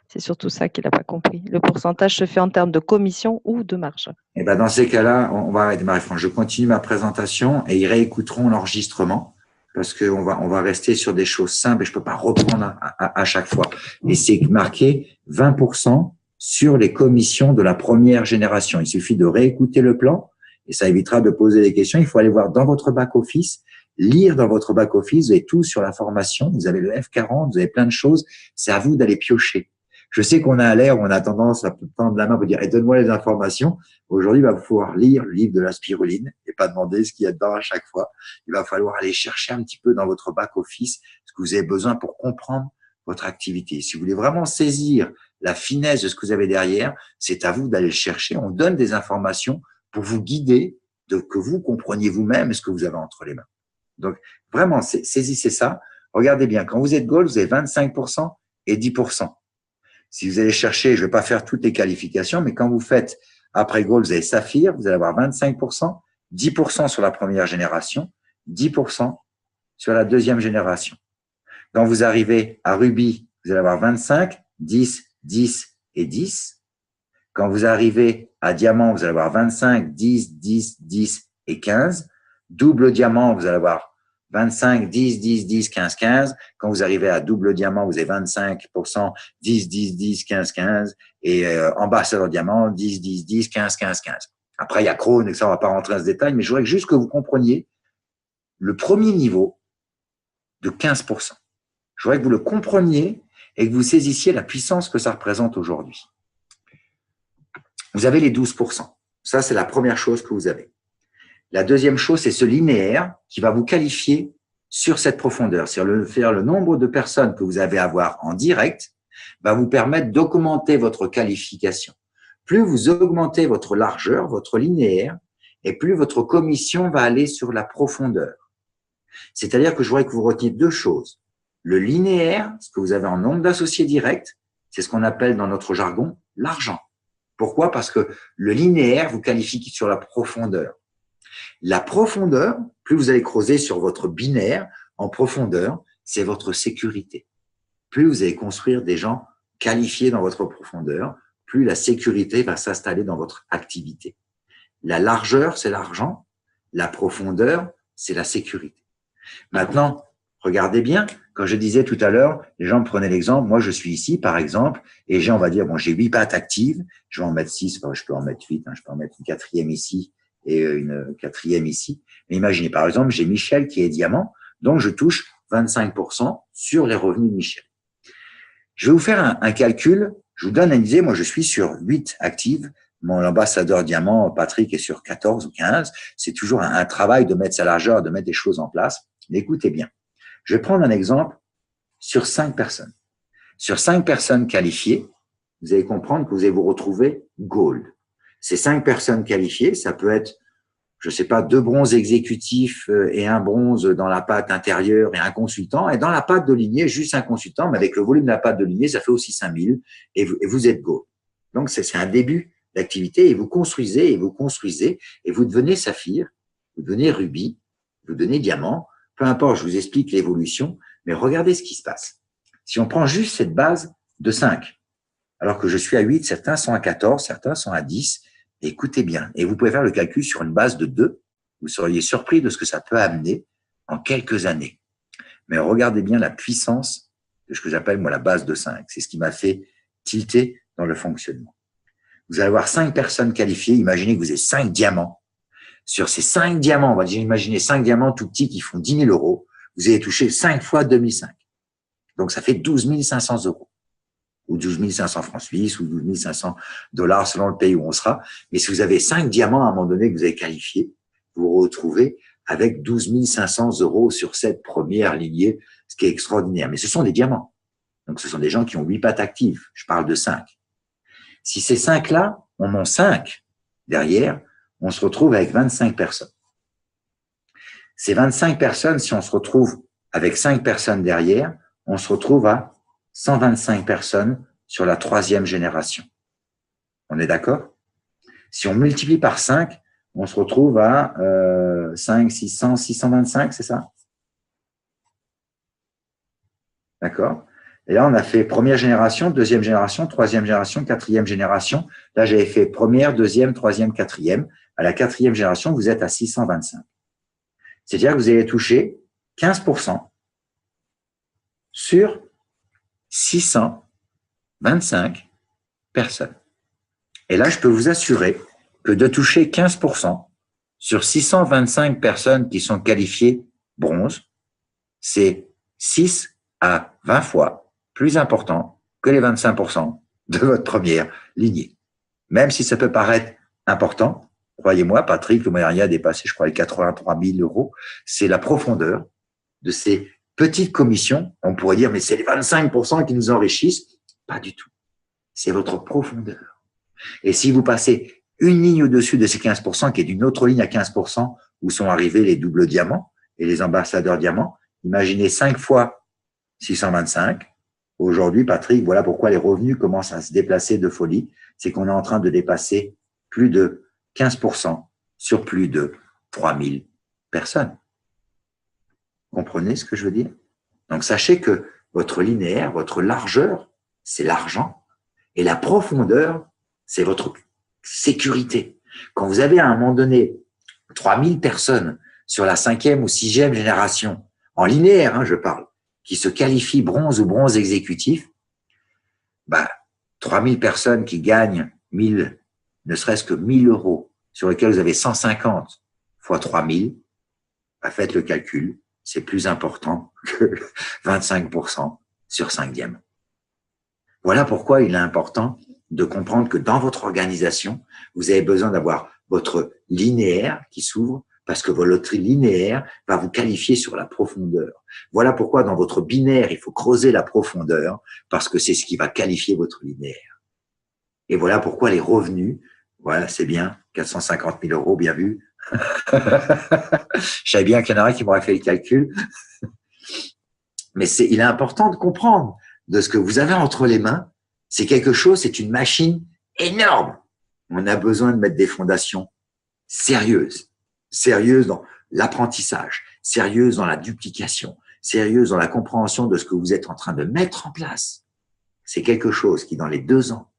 C'est surtout ça qu'il n'a pas compris. Le pourcentage se fait en termes de commission ou de marge. Et ben dans ces cas-là, on va arrêter Marie-France. Je continue ma présentation et ils réécouteront l'enregistrement parce qu'on va rester sur des choses simples et je peux pas reprendre à chaque fois. Et c'est marqué 20% sur les commissions de la première génération. Il suffit de réécouter le plan et ça évitera de poser des questions. Il faut aller voir dans votre back-office. lire dans votre back-office, vous avez tout sur la formation, vous avez le F40, vous avez plein de choses, c'est à vous d'aller piocher. Je sais qu'on a à l'ère où on a tendance à tendre la main pour dire hey, « donne-moi les informations ». Aujourd'hui, il va falloir lire le livre de la spiruline et pas demander ce qu'il y a dedans à chaque fois. Il va falloir aller chercher un petit peu dans votre back-office ce que vous avez besoin pour comprendre votre activité. Si vous voulez vraiment saisir la finesse de ce que vous avez derrière, c'est à vous d'aller le chercher. On donne des informations pour vous guider, que vous compreniez vous-même ce que vous avez entre les mains. Donc, vraiment, saisissez ça. Regardez bien, quand vous êtes Gold, vous avez 25% et 10%. Si vous allez chercher, je ne vais pas faire toutes les qualifications, mais quand vous faites après Gold, vous avez Saphir, vous allez avoir 25%, 10% sur la première génération, 10% sur la deuxième génération. Quand vous arrivez à Ruby, vous allez avoir 25, 10, 10 et 10. Quand vous arrivez à Diamant, vous allez avoir 25, 10, 10, 10 et 15. Double Diamant, vous allez avoir 25, 10, 10, 10, 15, 15. Quand vous arrivez à double diamant, vous avez 25%, 10, 10, 10, 15, 15. Et ambassadeur diamant, 10, 10, 10, 15, 15, 15. Après, il y a Krone, et ça, on va pas rentrer dans ce détail, mais je voudrais juste que vous compreniez le premier niveau de 15%. Je voudrais que vous le compreniez et que vous saisissiez la puissance que ça représente aujourd'hui. Vous avez les 12%. Ça, c'est la première chose que vous avez. La deuxième chose, c'est ce linéaire qui va vous qualifier sur cette profondeur. C'est-à-dire le nombre de personnes que vous avez à voir en direct va vous permettre d'augmenter votre qualification. Plus vous augmentez votre largeur, votre linéaire, et plus votre commission va aller sur la profondeur. C'est-à-dire que je voudrais que vous reteniez deux choses. Le linéaire, ce que vous avez en nombre d'associés directs, c'est ce qu'on appelle dans notre jargon l'argent. Pourquoi? Parce que le linéaire vous qualifie sur la profondeur. La profondeur, plus vous allez creuser sur votre binaire en profondeur, c'est votre sécurité. Plus vous allez construire des gens qualifiés dans votre profondeur, plus la sécurité va s'installer dans votre activité. La largeur, c'est l'argent. La profondeur, c'est la sécurité. Maintenant, regardez bien, quand je disais tout à l'heure, les gens prenaient l'exemple, moi je suis ici par exemple, et j'ai, on va dire, bon, j'ai 8 pattes actives, je vais en mettre 6, je peux en mettre 8, je peux en mettre une quatrième ici et une quatrième ici. Mais imaginez, par exemple, j'ai Michel qui est diamant, donc je touche 25% sur les revenus de Michel. Je vais vous faire un calcul, je vous donne une idée, moi je suis sur 8 actives, mon ambassadeur diamant, Patrick, est sur 14 ou 15, c'est toujours un travail de mettre sa largeur, de mettre des choses en place. Mais écoutez bien, je vais prendre un exemple sur 5 personnes. Sur 5 personnes qualifiées, vous allez comprendre que vous allez vous retrouver gold. Ces 5 personnes qualifiées, ça peut être, je sais pas, 2 bronzes exécutifs et un bronze dans la patte intérieure et un consultant. Et dans la patte de lignée, juste un consultant, mais avec le volume de la patte de lignée, ça fait aussi 5000 et vous êtes gold. Donc, c'est un début d'activité et vous construisez et vous devenez saphir, vous devenez rubis, vous devenez diamant. Peu importe, je vous explique l'évolution, mais regardez ce qui se passe. Si on prend juste cette base de 5, alors que je suis à 8, certains sont à 14, certains sont à 10, écoutez bien. Et vous pouvez faire le calcul sur une base de 2, vous seriez surpris de ce que ça peut amener en quelques années. Mais regardez bien la puissance de ce que j'appelle moi la base de 5. C'est ce qui m'a fait tilter dans le fonctionnement. Vous allez avoir 5 personnes qualifiées, imaginez que vous avez 5 diamants. Sur ces 5 diamants, on va dire, imaginez 5 diamants tout petits qui font 10 000 euros, vous allez toucher 5 fois 2005. Donc, ça fait 12 500 euros. Ou 12 500 francs suisses, ou 12 500 $ selon le pays où on sera. Mais si vous avez 5 diamants à un moment donné que vous avez qualifiés, vous vous retrouvez avec 12 500 euros sur cette première lignée, ce qui est extraordinaire. Mais ce sont des diamants. Donc, ce sont des gens qui ont 8 pattes actives. Je parle de 5. Si ces 5-là, on en 5 derrière, on se retrouve avec 25 personnes. Ces 25 personnes, si on se retrouve avec 5 personnes derrière, on se retrouve à 125 personnes sur la 3e génération. On est d'accord? Si on multiplie par 5, on se retrouve à 5, 600, 625, c'est ça? D'accord? Et là, on a fait première génération, deuxième génération, troisième génération, quatrième génération. Là, j'avais fait première, deuxième, troisième, quatrième. À la 4e génération, vous êtes à 625. C'est-à-dire que vous allez toucher 15% sur 625 personnes. Et là, je peux vous assurer que de toucher 15% sur 625 personnes qui sont qualifiées bronze, c'est 6 à 20 fois plus important que les 25% de votre première lignée. Même si ça peut paraître important, croyez-moi, Patrick, le moyen a dépassé, je crois, les 83 000 euros, c'est la profondeur de ces petites commissions. On pourrait dire, mais c'est les 25% qui nous enrichissent. Pas du tout. C'est votre profondeur. Et si vous passez une ligne au-dessus de ces 15%, qui est d'une autre ligne à 15%, où sont arrivés les doubles diamants et les ambassadeurs diamants, imaginez 5 fois 625. Aujourd'hui, Patrick, voilà pourquoi les revenus commencent à se déplacer de folie. C'est qu'on est en train de dépasser plus de 15% sur plus de 3000 personnes. Comprenez ce que je veux dire? Donc, sachez que votre linéaire, votre largeur, c'est l'argent. Et la profondeur, c'est votre sécurité. Quand vous avez à un moment donné 3000 personnes sur la 5e ou 6e génération, en linéaire, hein, je parle, qui se qualifient bronze ou bronze exécutif, 3000 personnes qui gagnent 1000, ne serait-ce que 1000 euros, sur lesquels vous avez 150 fois 3000, faites le calcul, c'est plus important que 25% sur 5e. Voilà pourquoi il est important de comprendre que dans votre organisation, vous avez besoin d'avoir votre linéaire qui s'ouvre parce que votre linéaire va vous qualifier sur la profondeur. Voilà pourquoi dans votre binaire, il faut creuser la profondeur parce que c'est ce qui va qualifier votre linéaire. Et voilà pourquoi les revenus, voilà, c'est bien, 450 000 euros, bien vu. Je savais bien qu'il y en aurait qui m'auraient fait le calcul. Mais il est important de comprendre de ce que vous avez entre les mains. C'est quelque chose, c'est une machine énorme. On a besoin de mettre des fondations sérieuses dans l'apprentissage, sérieuses dans la duplication, sérieuses dans la compréhension de ce que vous êtes en train de mettre en place. C'est quelque chose qui, dans les 2 ans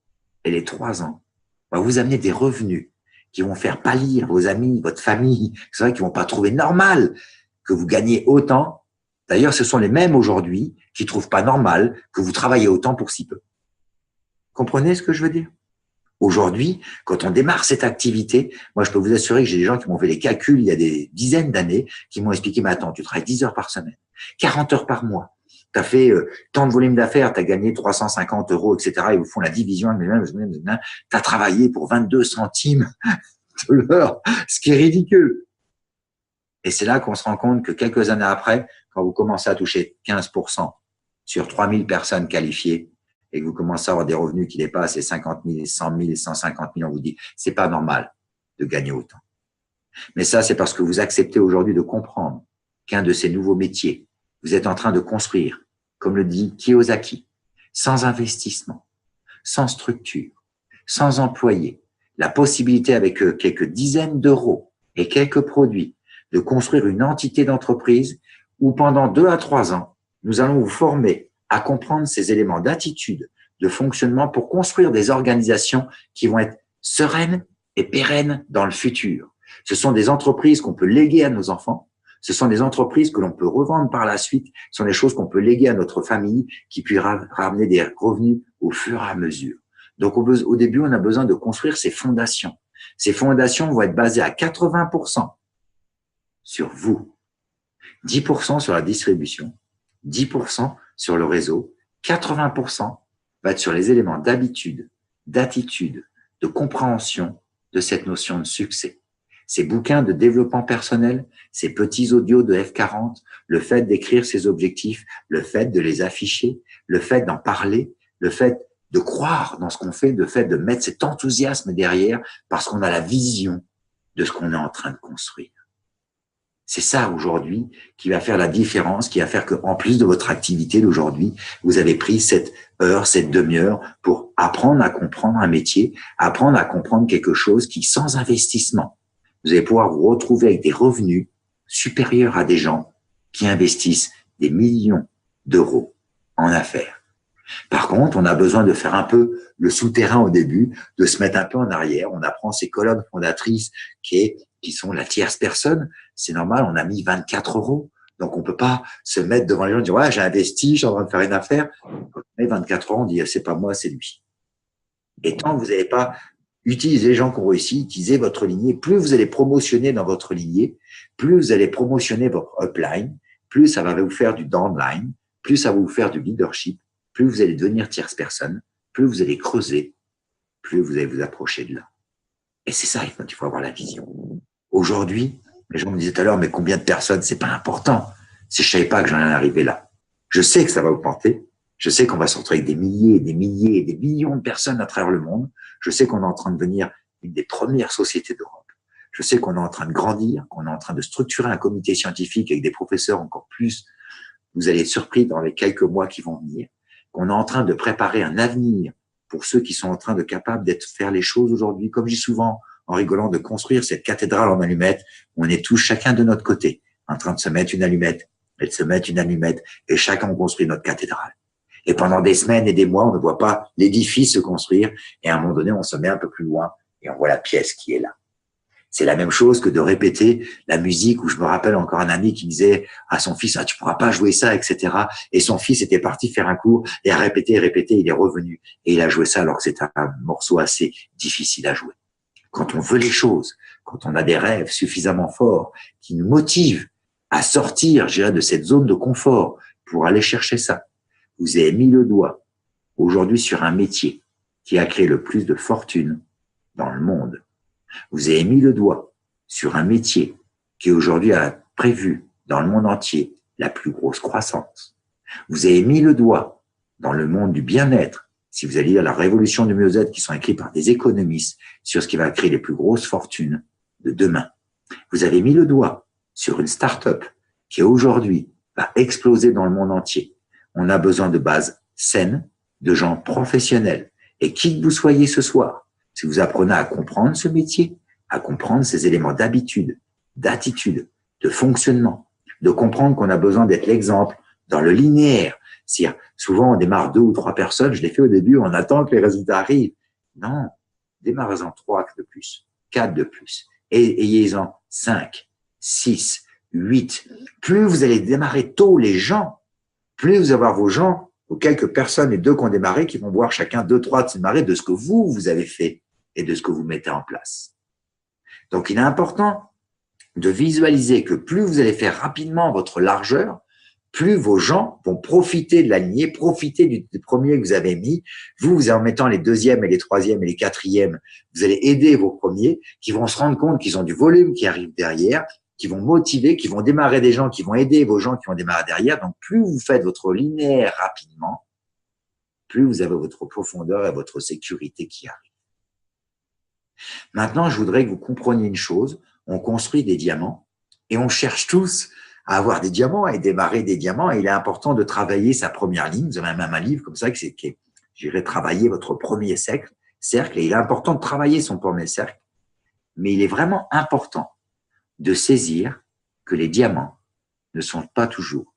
et les 3 ans, va vous amener des revenus qui vont faire pâlir vos amis, votre famille. C'est vrai qu'ils vont pas trouver normal que vous gagnez autant. D'ailleurs, ce sont les mêmes aujourd'hui qui trouvent pas normal que vous travaillez autant pour si peu. Comprenez ce que je veux dire? Aujourd'hui, quand on démarre cette activité, moi, je peux vous assurer que j'ai des gens qui m'ont fait les calculs il y a des dizaines d'années, qui m'ont expliqué, mais attends, tu travailles 10 heures par semaine, 40 heures par mois, tu as fait tant de volume d'affaires, tu as gagné 350 euros, etc. Ils vous font la division, tu as travaillé pour 22 centimes de l'heure, ce qui est ridicule. Et c'est là qu'on se rend compte que quelques années après, quand vous commencez à toucher 15% sur 3000 personnes qualifiées, et que vous commencez à avoir des revenus qui dépassent les 50 000, 100 000, 150 000, on vous dit, c'est pas normal de gagner autant. Mais ça, c'est parce que vous acceptez aujourd'hui de comprendre qu'un de ces nouveaux métiers, vous êtes en train de construire, comme le dit Kiyosaki, sans investissement, sans structure, sans employé, la possibilité avec quelques dizaines d'euros et quelques produits de construire une entité d'entreprise où pendant 2 à 3 ans, nous allons vous former à comprendre ces éléments d'attitude, de fonctionnement pour construire des organisations qui vont être sereines et pérennes dans le futur. Ce sont des entreprises qu'on peut léguer à nos enfants. Ce sont des entreprises que l'on peut revendre par la suite. Ce sont des choses qu'on peut léguer à notre famille qui puis ramener des revenus au fur et à mesure. Donc, au début, on a besoin de construire ces fondations. Ces fondations vont être basées à 80% sur vous, 10% sur la distribution, 10% sur le réseau, 80% va être sur les éléments d'habitude, d'attitude, de compréhension de cette notion de succès. Ces bouquins de développement personnel, ces petits audios de F40, le fait d'écrire ses objectifs, le fait de les afficher, le fait d'en parler, le fait de croire dans ce qu'on fait, le fait de mettre cet enthousiasme derrière parce qu'on a la vision de ce qu'on est en train de construire. C'est ça aujourd'hui qui va faire la différence, qui va faire qu'en plus de votre activité d'aujourd'hui, vous avez pris cette heure, cette demi-heure pour apprendre à comprendre un métier, apprendre à comprendre quelque chose qui, sans investissement, vous allez pouvoir vous retrouver avec des revenus supérieurs à des gens qui investissent des millions d'euros en affaires. Par contre, on a besoin de faire un peu le souterrain au début, de se mettre un peu en arrière. On apprend ces colonnes fondatrices qui sont la tierce personne. C'est normal, on a mis 24 euros. Donc, on peut pas se mettre devant les gens et dire, ouais, j'ai investi, je suis en train de faire une affaire. Quand on met 24 euros, on dit, c'est pas moi, c'est lui. Et tant que vous n'avez pas Utilisez les gens qui ont réussi, utilisez votre lignée. Plus vous allez promotionner dans votre lignée, plus vous allez promotionner votre upline, plus ça va vous faire du downline, plus ça va vous faire du leadership, plus vous allez devenir tierce personne, plus vous allez creuser, plus vous allez vous approcher de là. Et c'est ça, il faut avoir la vision. Aujourd'hui, les gens me disaient tout à l'heure, mais combien de personnes, c'est pas important. Si je savais pas que j'en allais arriver là. Je sais que ça va augmenter. Je sais qu'on va se retrouver avec des milliers, des milliers et des millions de personnes à travers le monde. Je sais qu'on est en train de devenir une des premières sociétés d'Europe. Je sais qu'on est en train de grandir, qu'on est en train de structurer un comité scientifique avec des professeurs encore plus. Vous allez être surpris dans les quelques mois qui vont venir. Qu'on est en train de préparer un avenir pour ceux qui sont en train de capables d'être faire les choses aujourd'hui, comme je dis souvent en rigolant, de construire cette cathédrale en allumettes où on est tous chacun de notre côté, en train de se mettre une allumette et de se mettre une allumette et chacun on construit notre cathédrale. Et pendant des semaines et des mois, on ne voit pas l'édifice se construire et à un moment donné, on se met un peu plus loin et on voit la pièce qui est là. C'est la même chose que de répéter la musique où je me rappelle encore un ami qui disait à son fils, tu pourras pas jouer ça, etc. Et son fils était parti faire un cours et a répété, il est revenu et il a joué ça alors que c'est un morceau assez difficile à jouer. Quand on veut les choses, quand on a des rêves suffisamment forts qui nous motivent à sortir, je dirais, de cette zone de confort pour aller chercher ça, vous avez mis le doigt aujourd'hui sur un métier qui a créé le plus de fortune dans le monde. Vous avez mis le doigt sur un métier qui aujourd'hui a prévu dans le monde entier la plus grosse croissance. Vous avez mis le doigt dans le monde du bien-être, si vous allez lire La Révolution du mieux-être qui sont écrits par des économistes sur ce qui va créer les plus grosses fortunes de demain. Vous avez mis le doigt sur une start-up qui aujourd'hui va exploser dans le monde entier. On a besoin de bases saines, de gens professionnels. Et qui que vous soyez ce soir, si vous apprenez à comprendre ce métier, à comprendre ces éléments d'habitude, d'attitude, de fonctionnement, de comprendre qu'on a besoin d'être l'exemple dans le linéaire. C'est-à-dire, souvent, on démarre 2 ou 3 personnes, je l'ai fait au début, on attend que les résultats arrivent. Non, démarrez-en 3 de plus, 4 de plus, et ayez-en 5, 6, 8. Plus vous allez démarrer tôt les gens, plus vous allez avoir vos gens, ou quelques personnes, et 2 qui ont démarré, qui vont voir chacun 2, 3 démarrer de ce que vous avez fait et de ce que vous mettez en place. Donc, il est important de visualiser que plus vous allez faire rapidement votre largeur, plus vos gens vont profiter de la lignée, profiter du premier que vous avez mis. Vous en mettant les 2e et les 3e et les 4e, vous allez aider vos premiers qui vont se rendre compte qu'ils ont du volume qui arrive derrière, qui vont motiver, qui vont démarrer des gens, qui vont aider vos gens qui vont démarrer derrière. Donc, plus vous faites votre linéaire rapidement, plus vous avez votre profondeur et votre sécurité qui arrive. Maintenant, je voudrais que vous compreniez une chose. On construit des diamants et on cherche tous à avoir des diamants et démarrer des diamants. Et il est important de travailler sa première ligne. Vous avez même un livre comme ça qui j'irai travailler votre premier cercle. Et il est important de travailler son premier cercle. Mais il est vraiment important de saisir que les diamants ne sont pas toujours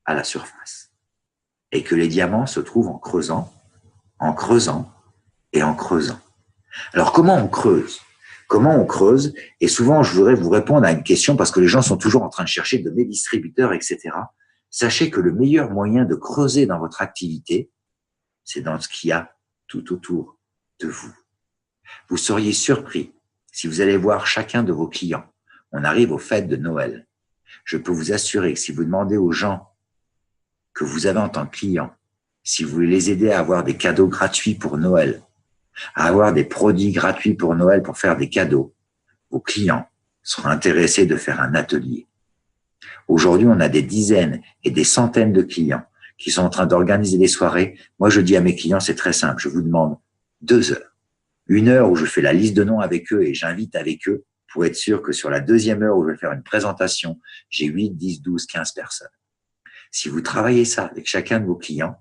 à la surface. Et que les diamants se trouvent en creusant et en creusant. Alors, comment on creuse? Comment on creuse? Et souvent, je voudrais vous répondre à une question parce que les gens sont toujours en train de chercher de mes distributeurs, etc. Sachez que le meilleur moyen de creuser dans votre activité, c'est dans ce qu'il y a tout autour de vous. Vous seriez surpris si vous allez voir chacun de vos clients. On arrive aux fêtes de Noël. Je peux vous assurer que si vous demandez aux gens que vous avez en tant que clients, si vous voulez les aider à avoir des cadeaux gratuits pour Noël, à avoir des produits gratuits pour Noël pour faire des cadeaux, vos clients seront intéressés de faire un atelier. Aujourd'hui, on a des dizaines et des centaines de clients qui sont en train d'organiser des soirées. Moi, je dis à mes clients, c'est très simple, je vous demande 2 heures. 1 heure où je fais la liste de noms avec eux et j'invite avec eux pour être sûr que sur la 2e heure où je vais faire une présentation, j'ai 8, 10, 12, 15 personnes. Si vous travaillez ça avec chacun de vos clients,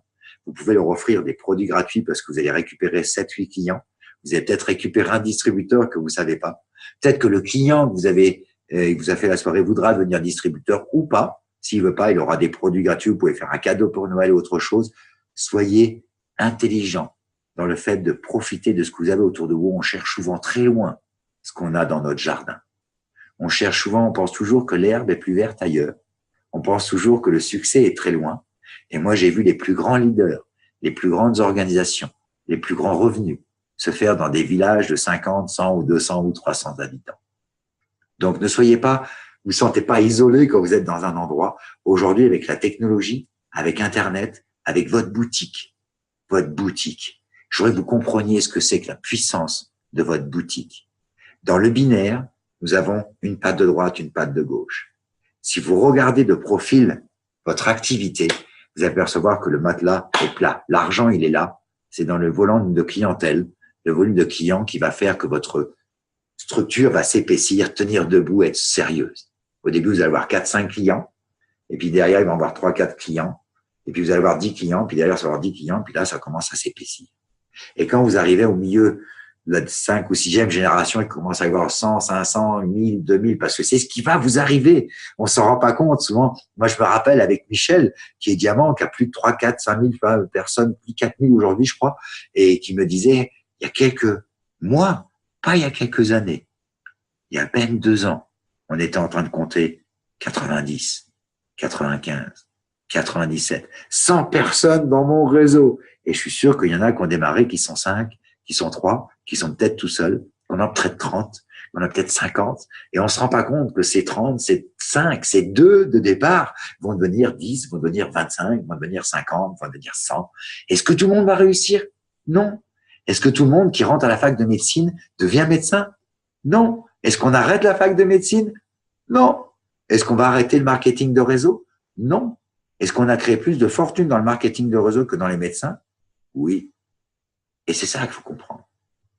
vous pouvez leur offrir des produits gratuits parce que vous allez récupérer 7, 8 clients. Vous allez peut-être récupérer un distributeur que vous savez pas. Peut-être que le client que il vous a fait la soirée voudra devenir distributeur ou pas. S'il veut pas, il aura des produits gratuits. Vous pouvez faire un cadeau pour Noël ou autre chose. Soyez intelligent dans le fait de profiter de ce que vous avez autour de vous. On cherche souvent très loin ce qu'on a dans notre jardin. On pense toujours que l'herbe est plus verte ailleurs. On pense toujours que le succès est très loin. Et moi, j'ai vu les plus grands leaders, les plus grandes organisations, les plus grands revenus se faire dans des villages de 50, 100 ou 200 ou 300 habitants. Donc, ne soyez pas, vous sentez pas isolé quand vous êtes dans un endroit. Aujourd'hui, avec la technologie, avec Internet, avec votre boutique, je voudrais que vous compreniez ce que c'est que la puissance de votre boutique. Dans le binaire, nous avons une patte de droite, une patte de gauche. Si vous regardez de profil votre activité, vous allez percevoir que le matelas est plat. L'argent, il est là. C'est dans le volume de clientèle, le volume de clients qui va faire que votre structure va s'épaissir, tenir debout, être sérieuse. Au début, vous allez avoir 4-5 clients, et puis derrière, il va y avoir 3-4 clients, et puis vous allez avoir 10 clients, puis derrière, ça va avoir 10 clients, puis là, ça commence à s'épaissir. Et quand vous arrivez au milieu de la 5 ou 6e génération, il commence à y avoir 100, 500, 1000, 2000, parce que c'est ce qui va vous arriver. On s'en rend pas compte. Souvent, moi, je me rappelle avec Michel, qui est diamant, qui a plus de 3, 4, 5000 personnes, plus de 4000 aujourd'hui, je crois, et qui me disait, il y a quelques mois, pas il y a quelques années, il y a à peine 2 ans, on était en train de compter 90, 95, 97, 100 personnes dans mon réseau. Et je suis sûr qu'il y en a qui ont démarré, qui sont 5, qui sont 3, qui sont peut-être tout seuls, qu'on a peut-être 30, qu'on a peut-être 50, et on se rend pas compte que ces 30, ces 5, ces 2 de départ vont devenir 10, vont devenir 25, vont devenir 50, vont devenir 100. Est-ce que tout le monde va réussir? Non. Est-ce que tout le monde qui rentre à la fac de médecine devient médecin? Non. Est-ce qu'on arrête la fac de médecine? Non. Est-ce qu'on va arrêter le marketing de réseau? Non. Est-ce qu'on a créé plus de fortune dans le marketing de réseau que dans les médecins? Oui. Et c'est ça qu'il faut comprendre.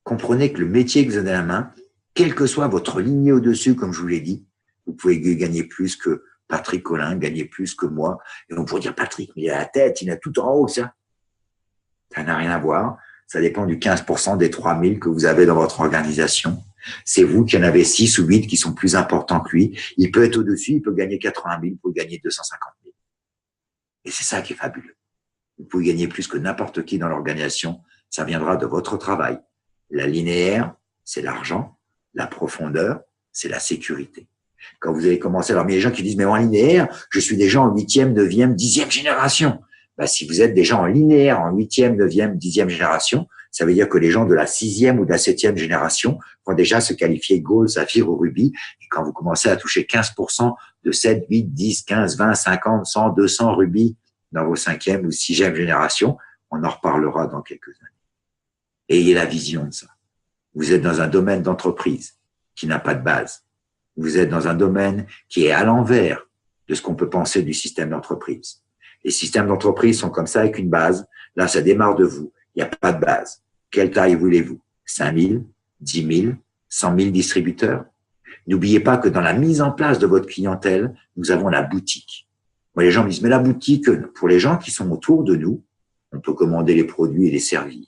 Comprenez que le métier que vous avez à la main, quelle que soit votre lignée au-dessus, comme je vous l'ai dit, vous pouvez gagner plus que Patrick Collin, gagner plus que moi. Et on pourrait dire, Patrick, mais il a la tête, il a tout en haut, ça. Ça n'a rien à voir. Ça dépend du 15% des 3000 que vous avez dans votre organisation. C'est vous qui en avez 6 ou 8 qui sont plus importants que lui. Il peut être au-dessus, il peut gagner 80 000, il peut gagner 250 000. Et c'est ça qui est fabuleux. Vous pouvez gagner plus que n'importe qui dans l'organisation. Ça viendra de votre travail. La linéaire, c'est l'argent. La profondeur, c'est la sécurité. Quand vous avez commencé, alors, mais il y a des gens qui disent, mais en linéaire, je suis déjà en 8e, 9e, 10e génération. Bah, si vous êtes déjà en linéaire, en 8e, 9e, 10e génération, ça veut dire que les gens de la 6e ou de la 7e génération vont déjà se qualifier Gold, Saphir ou Rubis. Et quand vous commencez à toucher 15% de 7, 8, 10, 15, 20, 50, 100, 200 Rubis dans vos 5e ou 6e génération, on en reparlera dans quelques années. Ayez la vision de ça. Vous êtes dans un domaine d'entreprise qui n'a pas de base. Vous êtes dans un domaine qui est à l'envers de ce qu'on peut penser du système d'entreprise. Les systèmes d'entreprise sont comme ça avec une base. Là, ça démarre de vous. Il n'y a pas de base. Quelle taille voulez-vous? 5 000, 10 000, 100 000 distributeurs? N'oubliez pas que dans la mise en place de votre clientèle, nous avons la boutique. Moi, les gens me disent, mais la boutique, pour les gens qui sont autour de nous, on peut commander les produits et les servir.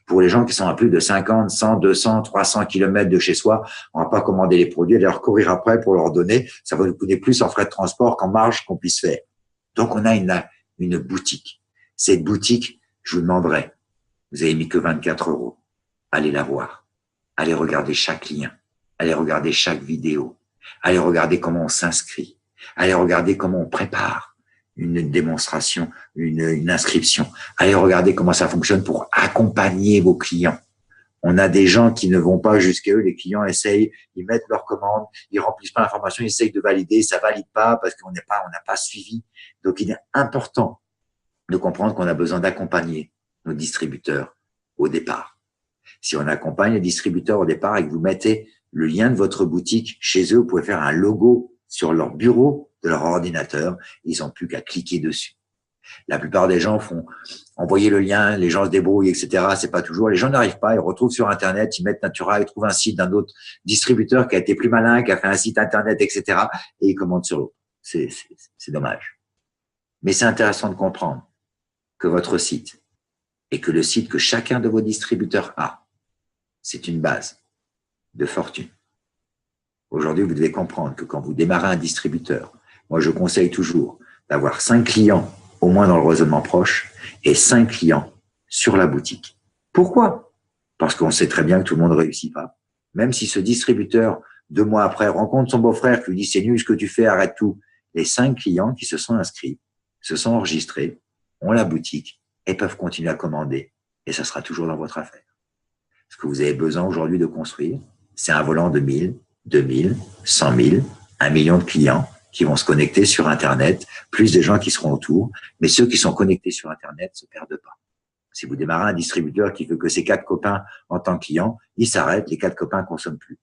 Pour les gens qui sont à plus de 50, 100, 200, 300 kilomètres de chez soi, on va pas commander les produits et leur courir après pour leur donner. Ça va nous coûter plus en frais de transport qu'en marge qu'on puisse faire. Donc, on a une boutique. Cette boutique, je vous demanderai, vous avez mis que 24 €. Allez la voir. Allez regarder chaque lien. Allez regarder chaque vidéo. Allez regarder comment on s'inscrit. Allez regarder comment on prépare une démonstration, une inscription. Allez regarder comment ça fonctionne pour accompagner vos clients. On a des gens qui ne vont pas jusqu'à eux, les clients essayent, ils mettent leur commande, ils remplissent pas l'information, ils essayent de valider, ça valide pas parce qu'on n'a pas suivi. Donc, il est important de comprendre qu'on a besoin d'accompagner nos distributeurs au départ. Si on accompagne les distributeurs au départ et que vous mettez le lien de votre boutique chez eux, vous pouvez faire un logo sur leur bureau de leur ordinateur, ils n'ont plus qu'à cliquer dessus. La plupart des gens font envoyer le lien, les gens se débrouillent, etc. C'est pas toujours. Les gens n'arrivent pas, ils retrouvent sur Internet, ils mettent Natura, ils trouvent un site d'un autre distributeur qui a été plus malin, qui a fait un site Internet, etc. Et ils commandent sur l'autre. C'est dommage. Mais c'est intéressant de comprendre que votre site et que le site que chacun de vos distributeurs a, c'est une base de fortune. Aujourd'hui, vous devez comprendre que quand vous démarrez un distributeur, moi, je conseille toujours d'avoir 5 clients au moins dans le raisonnement proche et 5 clients sur la boutique. Pourquoi? Parce qu'on sait très bien que tout le monde ne réussit pas. Même si ce distributeur, 2 mois après, rencontre son beau-frère qui lui dit « c'est nul ce que tu fais, arrête tout », les 5 clients qui se sont inscrits, se sont enregistrés, ont la boutique et peuvent continuer à commander. Et ça sera toujours dans votre affaire. Ce que vous avez besoin aujourd'hui de construire, c'est un volant de 1000, 2000, 100 000, 1 million de clients qui vont se connecter sur Internet, plus des gens qui seront autour. Mais ceux qui sont connectés sur Internet ne se perdent pas. Si vous démarrez un distributeur qui veut que ses 4 copains en tant que clients, il s'arrête, les 4 copains ne consomment plus.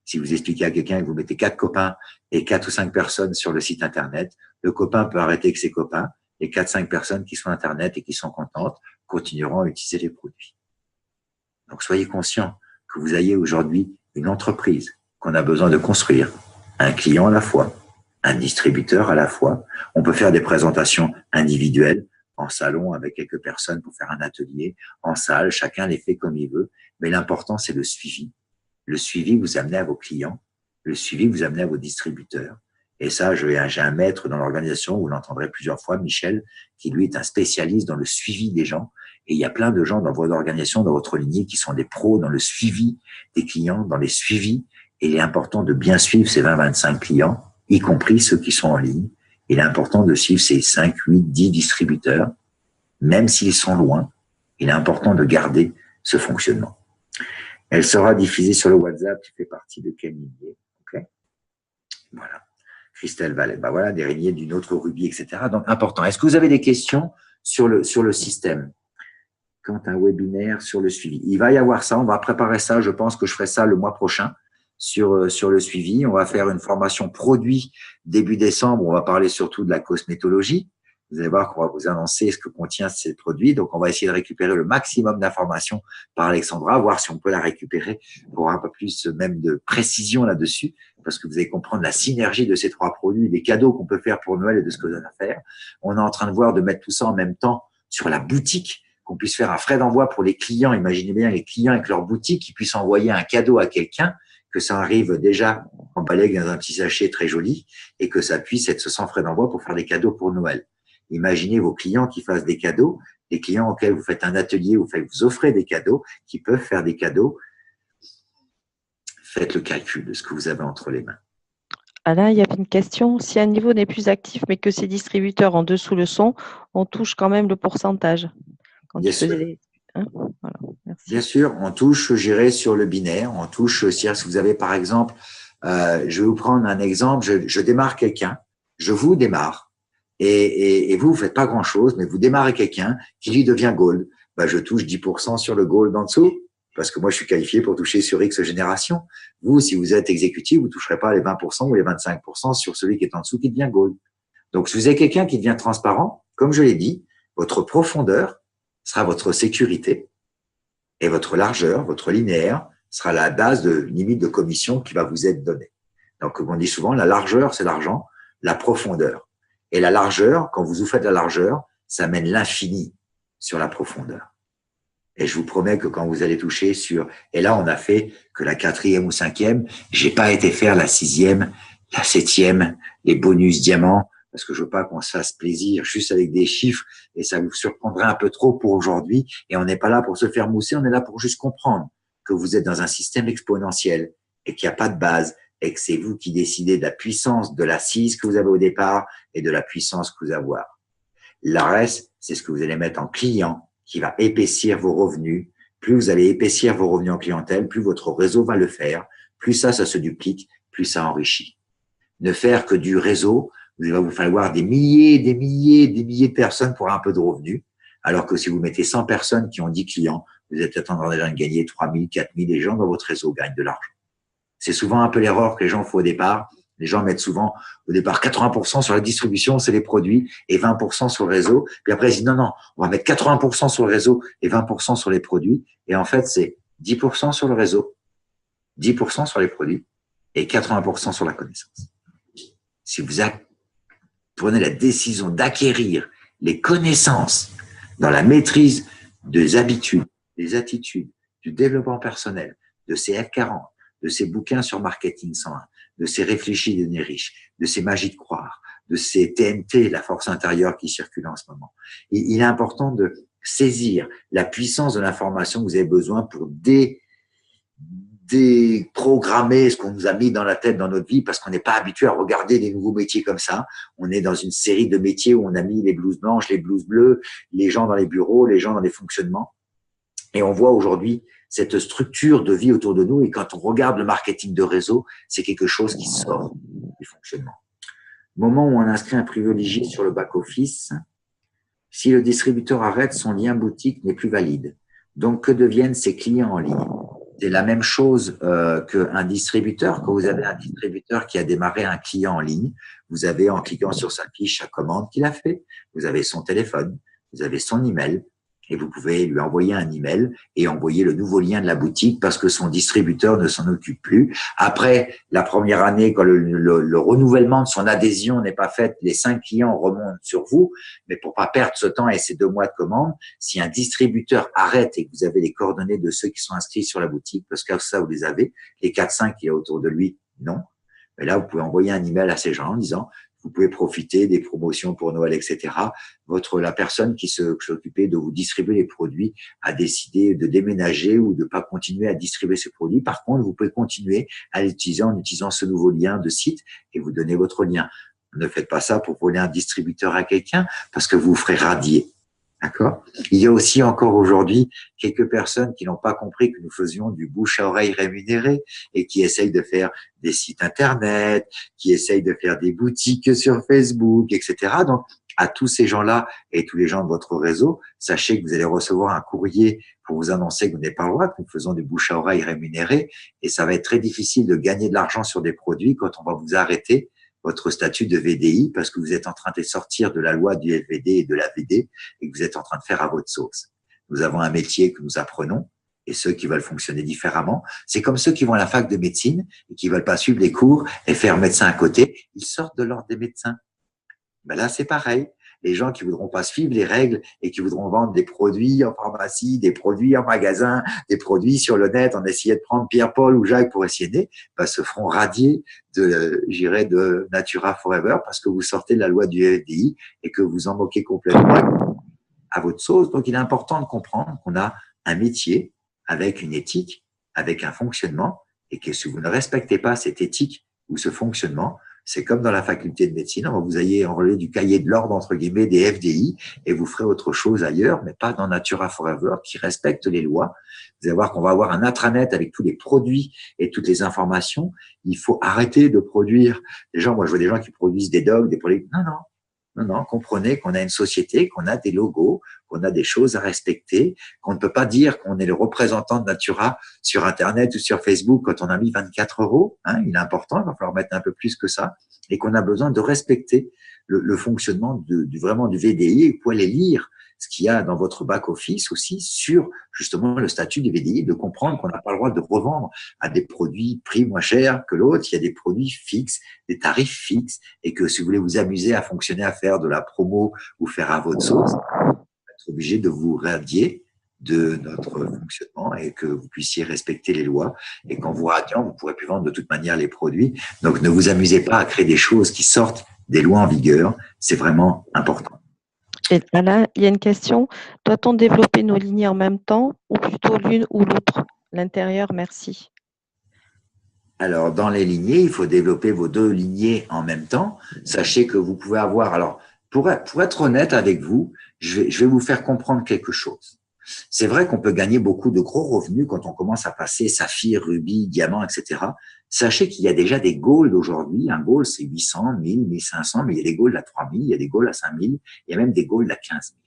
Si vous expliquez à quelqu'un que vous mettez 4 copains et 4 ou 5 personnes sur le site Internet, le copain peut arrêter avec ses copains. Les 4-5 personnes qui sont Internet et qui sont contentes continueront à utiliser les produits. Donc, soyez conscients que vous ayez aujourd'hui une entreprise qu'on a besoin de construire, un client à la fois, un distributeur à la fois. On peut faire des présentations individuelles en salon avec quelques personnes pour faire un atelier, en salle, chacun les fait comme il veut. Mais l'important, c'est le suivi. Le suivi vous amenez à vos clients, le suivi vous amenez à vos distributeurs. Et ça, j'ai un maître dans l'organisation, vous l'entendrez plusieurs fois, Michel, qui lui est un spécialiste dans le suivi des gens. Et il y a plein de gens dans votre organisation, dans votre lignée, qui sont des pros dans le suivi des clients, dans les suivis. Et il est important de bien suivre ces 20-25 clients, y compris ceux qui sont en ligne. Il est important de suivre ces 5, 8, 10 distributeurs, même s'ils sont loin. Il est important de garder ce fonctionnement. Elle sera diffusée sur le WhatsApp, tu fais partie de quel lignée, ok? Voilà. Christelle Vallet, ben voilà, des lignées d'une autre rubis, etc. Donc, important. Est-ce que vous avez des questions sur le système? Quand un webinaire sur le suivi. Il va y avoir ça, on va préparer ça, je pense que je ferai ça le mois prochain sur le suivi. On va faire une formation produit début décembre, on va parler surtout de la cosmétologie. Vous allez voir qu'on va vous annoncer ce que contient ces produits. Donc, on va essayer de récupérer le maximum d'informations par Alexandra, voir si on peut la récupérer pour un peu plus même de précision là-dessus, parce que vous allez comprendre la synergie de ces 3 produits, des cadeaux qu'on peut faire pour Noël et de ce que l'on a à faire. On est en train de voir de mettre tout ça en même temps sur la boutique, qu'on puisse faire un frais d'envoi pour les clients. Imaginez bien les clients avec leur boutique qui puissent envoyer un cadeau à quelqu'un, que ça arrive déjà emballé dans un petit sachet très joli et que ça puisse être sans frais d'envoi pour faire des cadeaux pour Noël. Imaginez vos clients qui fassent des cadeaux, des clients auxquels vous faites un atelier, vous offrez des cadeaux, qui peuvent faire des cadeaux. Faites le calcul de ce que vous avez entre les mains. Alain, il y avait une question. Si un niveau n'est plus actif, mais que ces distributeurs en dessous le sont, on touche quand même le pourcentage. Quand Bien tu faisais sûr. Voilà, merci. Bien sûr, on touche, je dirais, sur le binaire. On touche, si vous avez par exemple, je vais vous prendre un exemple, je démarre quelqu'un, je vous démarre. Et vous faites pas grand-chose, mais vous démarrez quelqu'un qui lui devient gold. Ben, je touche 10% sur le gold en dessous, parce que moi, je suis qualifié pour toucher sur X génération. Vous, si vous êtes exécutif, vous toucherez pas les 20% ou les 25% sur celui qui est en dessous qui devient gold. Donc, si vous avez quelqu'un qui devient transparent, comme je l'ai dit, votre profondeur sera votre sécurité et votre largeur, votre linéaire, sera la base de limite de commission qui va vous être donnée. Donc, comme on dit souvent, la largeur, c'est l'argent, la profondeur. Et la largeur, quand vous faites la largeur, ça mène l'infini sur la profondeur. Et je vous promets que quand vous allez toucher sur… Et là, on a fait que la 4e ou 5e, j'ai pas été faire la 6e, la 7e, les bonus diamants, parce que je veux pas qu'on se fasse plaisir juste avec des chiffres et ça vous surprendrait un peu trop pour aujourd'hui. Et on n'est pas là pour se faire mousser, on est là pour juste comprendre que vous êtes dans un système exponentiel et qu'il n'y a pas de base et que c'est vous qui décidez de la puissance de l'assise que vous avez au départ et de la puissance que vous allez avoir. Le reste, c'est ce que vous allez mettre en client qui va épaissir vos revenus. Plus vous allez épaissir vos revenus en clientèle, plus votre réseau va le faire, plus ça se duplique, plus ça enrichit. Ne faire que du réseau, il va vous falloir des milliers de personnes pour un peu de revenus, alors que si vous mettez 100 personnes qui ont 10 clients, vous êtes peut-être en train de gagner 3 000, 4 000, les gens dans votre réseau gagnent de l'argent. C'est souvent un peu l'erreur que les gens font au départ. Les gens mettent souvent au départ 80% sur la distribution, c'est les produits, et 20% sur le réseau. Puis après, ils disent non, on va mettre 80% sur le réseau et 20% sur les produits. Et en fait, c'est 10% sur le réseau, 10% sur les produits et 80% sur la connaissance. Si vous prenez la décision d'acquérir les connaissances dans la maîtrise des habitudes, des attitudes, du développement personnel, de ces F40, de ces bouquins sur Marketing 101, de ces réfléchis devenir riches, de ces magies de croire, de ces TNT, la force intérieure qui circule en ce moment. Il est important de saisir la puissance de l'information que vous avez besoin pour déprogrammer ce qu'on nous a mis dans la tête dans notre vie parce qu'on n'est pas habitué à regarder des nouveaux métiers comme ça. On est dans une série de métiers où on a mis les blouses blanches, les blouses bleues, les gens dans les bureaux, les gens dans les fonctionnements. Et on voit aujourd'hui cette structure de vie autour de nous. Et quand on regarde le marketing de réseau, c'est quelque chose qui sort du fonctionnement. Moment où on inscrit un privilégié sur le back-office, si le distributeur arrête, son lien boutique n'est plus valide. Donc, que deviennent ses clients en ligne? C'est la même chose qu'un distributeur. Quand vous avez un distributeur qui a démarré un client en ligne, vous avez, en cliquant sur sa fiche à commande qu'il a fait, vous avez son téléphone, vous avez son email, et vous pouvez lui envoyer un email et envoyer le nouveau lien de la boutique parce que son distributeur ne s'en occupe plus. Après la première année, quand le renouvellement de son adhésion n'est pas fait, les 5 clients remontent sur vous. Mais pour pas perdre ce temps et ces 2 mois de commande, si un distributeur arrête et que vous avez les coordonnées de ceux qui sont inscrits sur la boutique, parce que ça, vous les avez, les 4-5 qu'il y a autour de lui, non. Mais là, vous pouvez envoyer un email à ces gens en disant vous pouvez profiter des promotions pour Noël, etc. La personne qui s'occupait de vous distribuer les produits a décidé de déménager ou de pas continuer à distribuer ces produits. Par contre, vous pouvez continuer à l'utiliser en utilisant ce nouveau lien de site et vous donnez votre lien. Ne faites pas ça pour voler un distributeur à quelqu'un parce que vous vous ferez radier. D'accord? Il y a aussi encore aujourd'hui quelques personnes qui n'ont pas compris que nous faisions du bouche à oreille rémunéré et qui essayent de faire des sites internet, qui essayent de faire des boutiques sur Facebook, etc. Donc, à tous ces gens-là et tous les gens de votre réseau, sachez que vous allez recevoir un courrier pour vous annoncer que vous n'avez pas le droit, que nous faisons du bouche à oreille rémunéré et ça va être très difficile de gagner de l'argent sur des produits quand on va vous arrêter votre statut de VDI parce que vous êtes en train de sortir de la loi du LVD et de la VD et que vous êtes en train de faire à votre sauce. Nous avons un métier que nous apprenons et ceux qui veulent fonctionner différemment, c'est comme ceux qui vont à la fac de médecine et qui veulent pas suivre les cours et faire médecin à côté, ils sortent de l'ordre des médecins. Ben là, c'est pareil. Les gens qui voudront pas suivre les règles et qui voudront vendre des produits en pharmacie, des produits en magasin, des produits sur le net en essayant de prendre Pierre-Paul ou Jacques pour essayer, se feront radier de Natura Forever parce que vous sortez de la loi du FDI et que vous en moquez complètement à votre sauce. Donc, il est important de comprendre qu'on a un métier avec une éthique, avec un fonctionnement et que si vous ne respectez pas cette éthique ou ce fonctionnement, c'est comme dans la faculté de médecine, vous allez enlever du cahier de l'ordre, entre guillemets, des FDI, et vous ferez autre chose ailleurs, mais pas dans Natura Forever, qui respecte les lois. Vous allez voir qu'on va avoir un intranet avec tous les produits et toutes les informations. Il faut arrêter de produire des gens. Moi, je vois des gens qui produisent des dogs, des produits. Non, comprenez qu'on a une société, qu'on a des logos, qu'on a des choses à respecter, qu'on ne peut pas dire qu'on est le représentant de Natura sur Internet ou sur Facebook quand on a mis 24 €. Il est important, il va falloir mettre un peu plus que ça, et qu'on a besoin de respecter le fonctionnement vraiment du VDI. Et vous pouvez aller lire ce qu'il y a dans votre back-office aussi sur justement le statut du VDI, de comprendre qu'on n'a pas le droit de revendre à des produits prix moins chers que l'autre. Il y a des produits fixes, des tarifs fixes, et que si vous voulez vous amuser à fonctionner, à faire de la promo ou faire à votre sauce, vous êtes obligé de vous radier de notre fonctionnement et que vous puissiez respecter les lois. Et quand vous radiez, vous ne pourrez plus vendre de toute manière les produits. Donc, ne vous amusez pas à créer des choses qui sortent des lois en vigueur. C'est vraiment important. Et Alain, il y a une question. Doit-on développer nos lignées en même temps ou plutôt l'une ou l'autre? L'intérieur, merci. Alors, dans les lignées, il faut développer vos 2 lignées en même temps. Sachez que vous pouvez avoir… Alors, pour être honnête avec vous, je vais vous faire comprendre quelque chose. C'est vrai qu'on peut gagner beaucoup de gros revenus quand on commence à passer saphir, rubis, diamant, etc. Sachez qu'il y a déjà des golds aujourd'hui. Un gold, c'est 800, 1000, 1500, mais il y a des golds à 3000, il y a des golds à 5000, il y a même des golds à 15 000.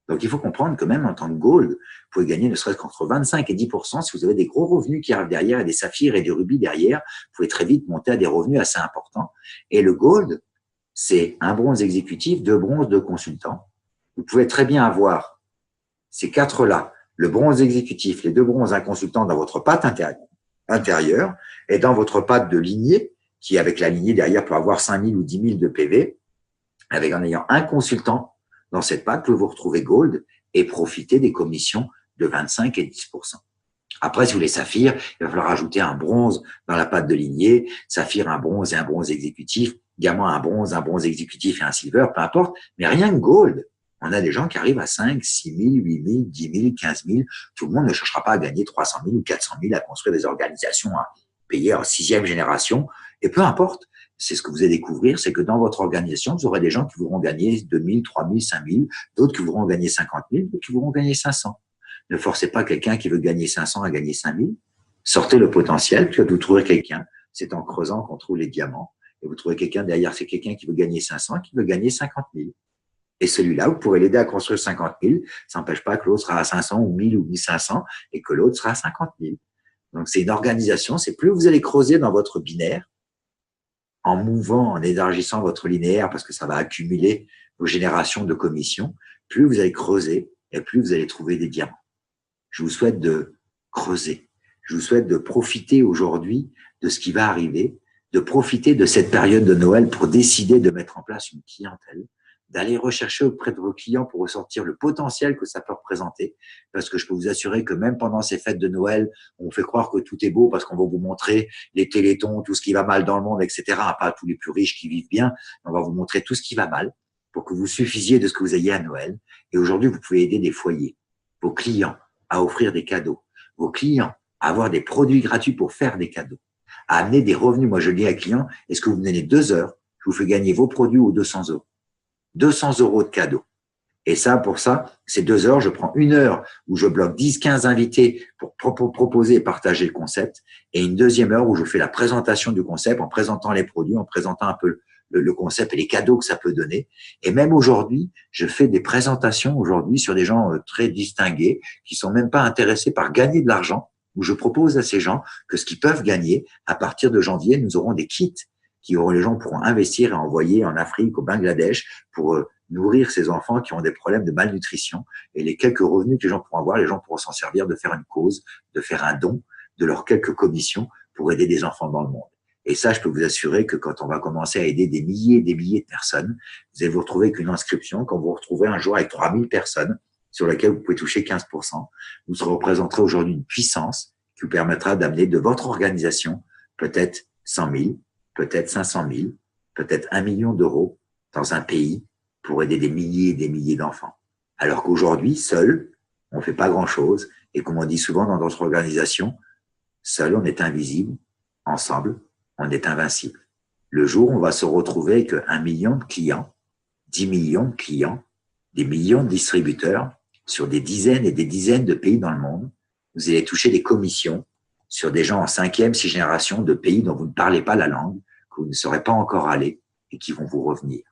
Donc, il faut comprendre que même en tant que gold, vous pouvez gagner ne serait-ce qu'entre 25 et 10% si vous avez des gros revenus qui arrivent derrière et des saphirs et des rubis derrière. Vous pouvez très vite monter à des revenus assez importants. Et le gold, c'est un bronze exécutif, 2 bronzes, 2 consultants. Vous pouvez très bien avoir ces 4-là, le bronze exécutif, les 2 bronzes, un consultant dans votre patte intérieure et dans votre patte de lignée, qui avec la lignée derrière peut avoir 5000 ou 10 000 de PV, en ayant un consultant dans cette patte, vous retrouvez gold et profiter des commissions de 25 et 10%. Après, si vous voulez saphir, il va falloir ajouter un bronze dans la patte de lignée, saphir, un bronze et un bronze exécutif, diamant, un bronze exécutif et un silver, peu importe, mais rien que gold. On a des gens qui arrivent à 5, 6 000, 8 000, 10 000, 15 000. Tout le monde ne cherchera pas à gagner 300 000 ou 400 000 à construire des organisations, à payer en 6e génération. Et peu importe, c'est ce que vous allez découvrir, c'est que dans votre organisation, vous aurez des gens qui voudront gagner 2 000, 3 000, 5 000, d'autres qui voudront gagner 50 000, d'autres qui voudront gagner 500. Ne forcez pas quelqu'un qui veut gagner 500 à gagner 5000. Sortez le potentiel, puis vous trouvez quelqu'un. C'est en creusant qu'on trouve les diamants. Et vous trouvez quelqu'un derrière, c'est quelqu'un qui veut gagner 500, qui veut gagner 50 000. Et celui-là, vous pourrez l'aider à construire 50 000. Ça n'empêche pas que l'autre sera à 500 ou 1000 ou 1500 et que l'autre sera à 50 000. Donc, c'est une organisation. C'est plus vous allez creuser dans votre binaire en mouvant, en élargissant votre linéaire parce que ça va accumuler vos générations de commissions. Plus vous allez creuser et plus vous allez trouver des diamants. Je vous souhaite de creuser. Je vous souhaite de profiter aujourd'hui de ce qui va arriver, de profiter de cette période de Noël pour décider de mettre en place une clientèle, d'aller rechercher auprès de vos clients pour ressortir le potentiel que ça peut représenter. Parce que je peux vous assurer que même pendant ces fêtes de Noël, on fait croire que tout est beau parce qu'on va vous montrer les télétons, tout ce qui va mal dans le monde, etc. Pas tous les plus riches qui vivent bien. On va vous montrer tout ce qui va mal pour que vous suffisiez de ce que vous ayez à Noël. Et aujourd'hui, vous pouvez aider des foyers, vos clients à offrir des cadeaux, vos clients à avoir des produits gratuits pour faire des cadeaux, à amener des revenus. Moi, je dis à un client, est-ce que vous me donnez 2 heures, je vous fais gagner vos produits aux 200 euros. 200 euros de cadeaux. Et ça, pour ça, c'est 2 heures. Je prends 1 heure où je bloque 10, 15 invités pour proposer et partager le concept. Et une deuxième heure où je fais la présentation du concept en présentant les produits, en présentant un peu le concept et les cadeaux que ça peut donner. Et même aujourd'hui, je fais des présentations aujourd'hui sur des gens très distingués qui sont même pas intéressés par gagner de l'argent, où je propose à ces gens que ce qu'ils peuvent gagner, à partir de janvier, nous aurons des kits les gens pourront investir et envoyer en Afrique, au Bangladesh, pour nourrir ces enfants qui ont des problèmes de malnutrition. Et les quelques revenus que les gens pourront avoir, les gens pourront s'en servir de faire une cause, de faire un don, de leurs quelques commissions pour aider des enfants dans le monde. Et ça, je peux vous assurer que quand on va commencer à aider des milliers et des milliers de personnes, vous allez vous retrouver avec une inscription, quand vous vous retrouvez un jour avec 3000 personnes, sur laquelle vous pouvez toucher 15%, vous représenterez aujourd'hui une puissance qui vous permettra d'amener de votre organisation peut-être 100 000, peut-être 500 000, peut-être 1 million d'euros dans un pays pour aider des milliers et des milliers d'enfants. Alors qu'aujourd'hui, seul, on ne fait pas grand-chose. Et comme on dit souvent dans notre organisation, seul, on est invisible. Ensemble, on est invincible. Le jour où on va se retrouver avec 1 million de clients, 10 millions de clients, des millions de distributeurs sur des dizaines et des dizaines de pays dans le monde, vous allez toucher des commissions sur des gens en 5e, 6e génération de pays dont vous ne parlez pas la langue, que vous ne serez pas encore allé et qui vont vous revenir.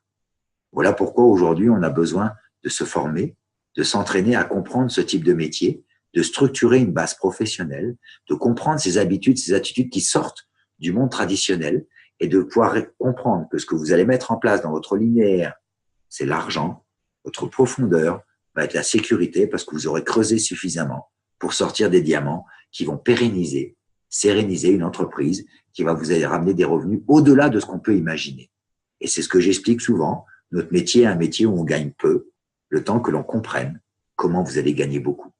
Voilà pourquoi aujourd'hui, on a besoin de se former, de s'entraîner à comprendre ce type de métier, de structurer une base professionnelle, de comprendre ces habitudes, ces attitudes qui sortent du monde traditionnel et de pouvoir comprendre que ce que vous allez mettre en place dans votre linéaire, c'est l'argent, votre profondeur va être la sécurité parce que vous aurez creusé suffisamment pour sortir des diamants qui vont pérenniser, séréniser une entreprise qui va vous aller ramener des revenus au-delà de ce qu'on peut imaginer. Et c'est ce que j'explique souvent. Notre métier est un métier où on gagne peu, le temps que l'on comprenne comment vous allez gagner beaucoup.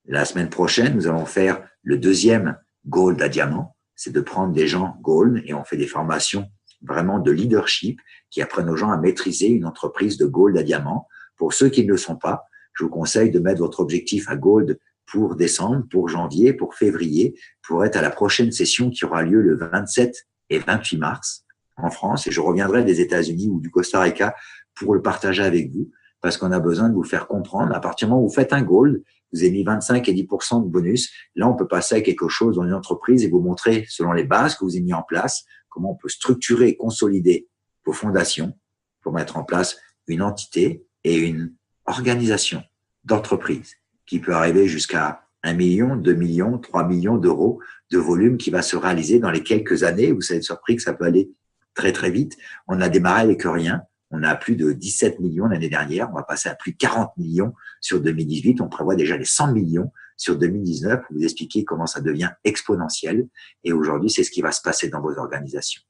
La semaine prochaine, nous allons faire le 2e Gold à diamant. C'est de prendre des gens Gold et on fait des formations vraiment de leadership qui apprennent aux gens à maîtriser une entreprise de Gold à diamant. Pour ceux qui ne le sont pas, je vous conseille de mettre votre objectif à Gold pour décembre, pour janvier, pour février, pour être à la prochaine session qui aura lieu le 27 et 28 mars en France. Et je reviendrai des États-Unis ou du Costa Rica pour le partager avec vous parce qu'on a besoin de vous faire comprendre. À partir du moment où vous faites un gold, vous avez mis 25 et 10% de bonus. Là, on peut passer à quelque chose dans une entreprise et vous montrer, selon les bases que vous avez mis en place, comment on peut structurer et consolider vos fondations pour mettre en place une entité et une organisation d'entreprise qui peut arriver jusqu'à 1 million, 2 millions, 3 millions d'euros de volume qui va se réaliser dans les quelques années. Vous serez surpris que ça peut aller très, très vite. On a démarré avec rien. On a plus de 17 millions l'année dernière. On va passer à plus de 40 millions sur 2018. On prévoit déjà les 100 millions sur 2019 pour vous expliquer comment ça devient exponentiel. Et aujourd'hui, c'est ce qui va se passer dans vos organisations.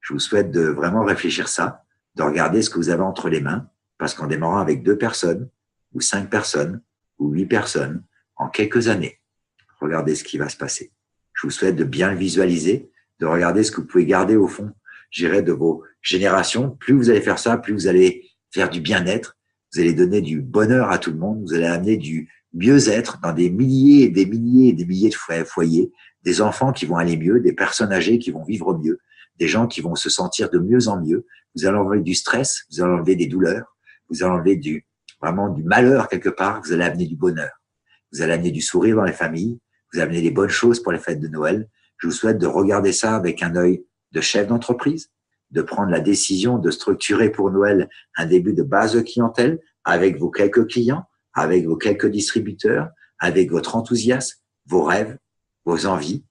Je vous souhaite de vraiment réfléchir ça, de regarder ce que vous avez entre les mains, parce qu'en démarrant avec 2 personnes ou 5 personnes, ou 8 personnes en quelques années. Regardez ce qui va se passer. Je vous souhaite de bien le visualiser, de regarder ce que vous pouvez garder au fond, je dirais, de vos générations. Plus vous allez faire ça, plus vous allez faire du bien-être, vous allez donner du bonheur à tout le monde, vous allez amener du mieux-être dans des milliers et des milliers et des milliers de foyers, des enfants qui vont aller mieux, des personnes âgées qui vont vivre mieux, des gens qui vont se sentir de mieux en mieux. Vous allez enlever du stress, vous allez enlever des douleurs, vous allez enlever vraiment du malheur quelque part, vous allez amener du bonheur. vous allez amener du sourire dans les familles, vous allez amener des bonnes choses pour les fêtes de Noël. Je vous souhaite de regarder ça avec un œil de chef d'entreprise, de prendre la décision de structurer pour Noël un début de base de clientèle avec vos quelques clients, avec vos quelques distributeurs, avec votre enthousiasme, vos rêves, vos envies.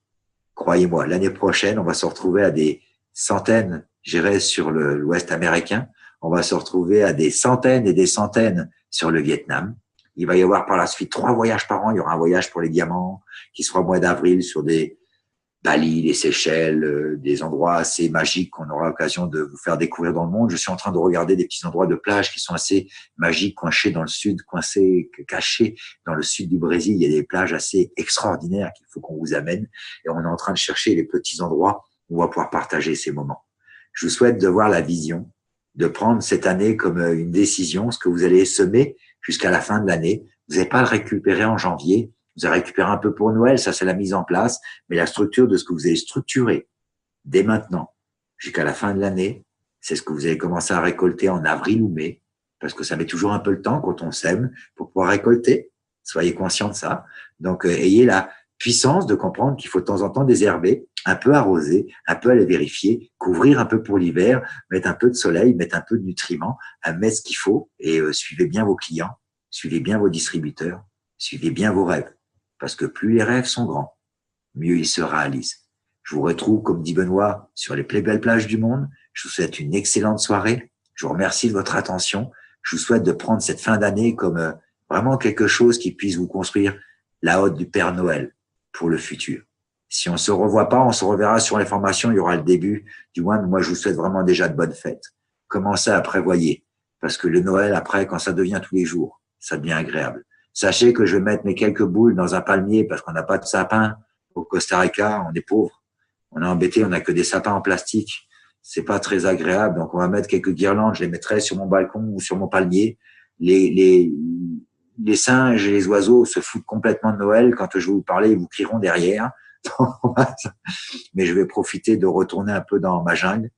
Croyez-moi, l'année prochaine, on va se retrouver à des centaines, j'irai sur l'Ouest américain, on va se retrouver à des centaines et des centaines sur le Vietnam. Il va y avoir par la suite 3 voyages par an. Il y aura un voyage pour les diamants qui sera au mois d'avril sur des Bali, les Seychelles, des endroits assez magiques qu'on aura l'occasion de vous faire découvrir dans le monde. Je suis en train de regarder des petits endroits de plage qui sont assez magiques, coincés dans le sud, cachés dans le sud du Brésil. Il y a des plages assez extraordinaires qu'il faut qu'on vous amène. Et on est en train de chercher les petits endroits où on va pouvoir partager ces moments. Je vous souhaite de voir la vision, de prendre cette année comme une décision, ce que vous allez semer jusqu'à la fin de l'année. Vous n'allez pas le récupérer en janvier. Vous allez récupérer un peu pour Noël, ça c'est la mise en place, mais la structure de ce que vous allez structurer dès maintenant jusqu'à la fin de l'année, c'est ce que vous allez commencer à récolter en avril ou mai, parce que ça met toujours un peu le temps quand on sème pour pouvoir récolter. Soyez conscient de ça. Donc, ayez la puissance de comprendre qu'il faut de temps en temps désherber, un peu arroser, un peu aller vérifier, couvrir un peu pour l'hiver, mettre un peu de soleil, mettre un peu de nutriments, mettre ce qu'il faut et suivez bien vos clients, suivez bien vos distributeurs, suivez bien vos rêves. Parce que plus les rêves sont grands, mieux ils se réalisent. Je vous retrouve, comme dit Benoît, sur les plus belles plages du monde. Je vous souhaite une excellente soirée. Je vous remercie de votre attention. Je vous souhaite de prendre cette fin d'année comme vraiment quelque chose qui puisse vous construire la hotte du Père Noël pour le futur. Si on se revoit pas, on se reverra sur les formations. Il y aura le début du mois. Moi, je vous souhaite vraiment déjà de bonnes fêtes. Commencez à prévoyer. Parce que le Noël, après, quand ça devient tous les jours, ça devient agréable. Sachez que je vais mettre mes quelques boules dans un palmier parce qu'on n'a pas de sapin. Au Costa Rica, on est pauvre. On est embêté, on n'a que des sapins en plastique. C'est pas très agréable. Donc, on va mettre quelques guirlandes. Je les mettrai sur mon balcon ou sur mon palmier. Les singes et les oiseaux se foutent complètement de Noël. Quand je vais vous parler, ils vous crieront derrière. Mais je vais profiter de retourner un peu dans ma jungle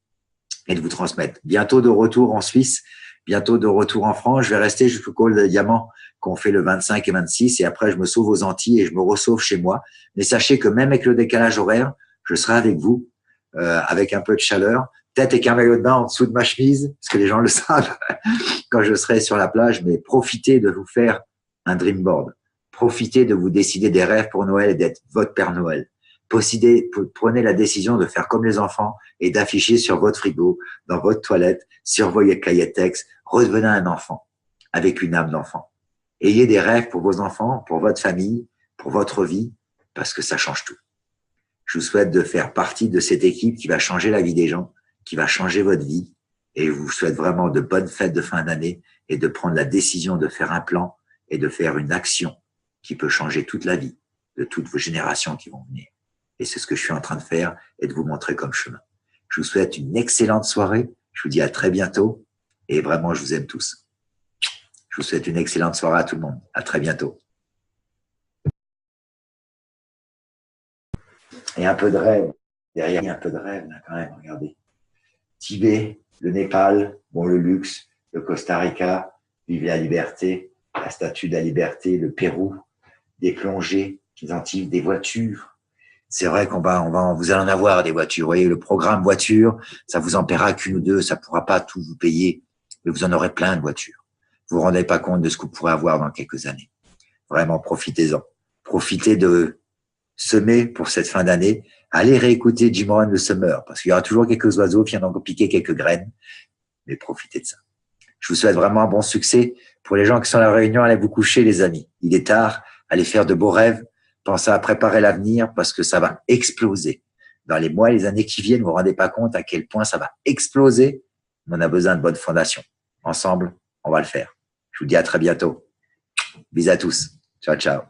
et de vous transmettre. Bientôt de retour en Suisse. Bientôt de retour en France. Je vais rester jusqu'au col de diamant qu'on fait le 25 et 26 et après je me sauve aux Antilles et je me ressauve chez moi. Mais sachez que même avec le décalage horaire, je serai avec vous avec un peu de chaleur, peut-être avec un maillot de bain en dessous de ma chemise, parce que les gens le savent quand je serai sur la plage, mais profitez de vous faire un dream board. Profitez de vous décider des rêves pour Noël et d'être votre Père Noël. Prenez la décision de faire comme les enfants et d'afficher sur votre frigo, dans votre toilette, sur vos cahiers de texte, redevenez un enfant avec une âme d'enfant. Ayez des rêves pour vos enfants, pour votre famille, pour votre vie, parce que ça change tout. Je vous souhaite de faire partie de cette équipe qui va changer la vie des gens, qui va changer votre vie. Et je vous souhaite vraiment de bonnes fêtes de fin d'année et de prendre la décision de faire un plan et de faire une action qui peut changer toute la vie de toutes vos générations qui vont venir. Et c'est ce que je suis en train de faire et de vous montrer comme chemin. Je vous souhaite une excellente soirée. Je vous dis à très bientôt. Et vraiment, je vous aime tous. Je vous souhaite une excellente soirée à tout le monde. À très bientôt. Et un peu de rêve. Derrière, il y a un peu de rêve, là, quand même. Regardez. Tibet, le Népal, bon, le luxe, le Costa Rica, vive la liberté, la statue de la liberté, le Pérou, des plongées, des Antilles, des voitures. C'est vrai vous allez en avoir des voitures. Vous voyez, le programme voiture, ça vous en paiera qu'une ou deux, ça pourra pas tout vous payer, mais vous en aurez plein de voitures. Vous vous rendez pas compte de ce que vous pourrez avoir dans quelques années. Vraiment, profitez-en. Profitez de semer pour cette fin d'année. Allez réécouter Jim Rohn le Summer, parce qu'il y aura toujours quelques oiseaux qui viendront piquer quelques graines, mais profitez de ça. Je vous souhaite vraiment un bon succès. Pour les gens qui sont à la Réunion, allez vous coucher, les amis. Il est tard. Allez faire de beaux rêves. Pensez à préparer l'avenir parce que ça va exploser. Dans les mois et les années qui viennent, vous ne vous rendez pas compte à quel point ça va exploser. On a besoin de bonnes fondations. Ensemble, on va le faire. Je vous dis à très bientôt. Bisous à tous. Ciao, ciao.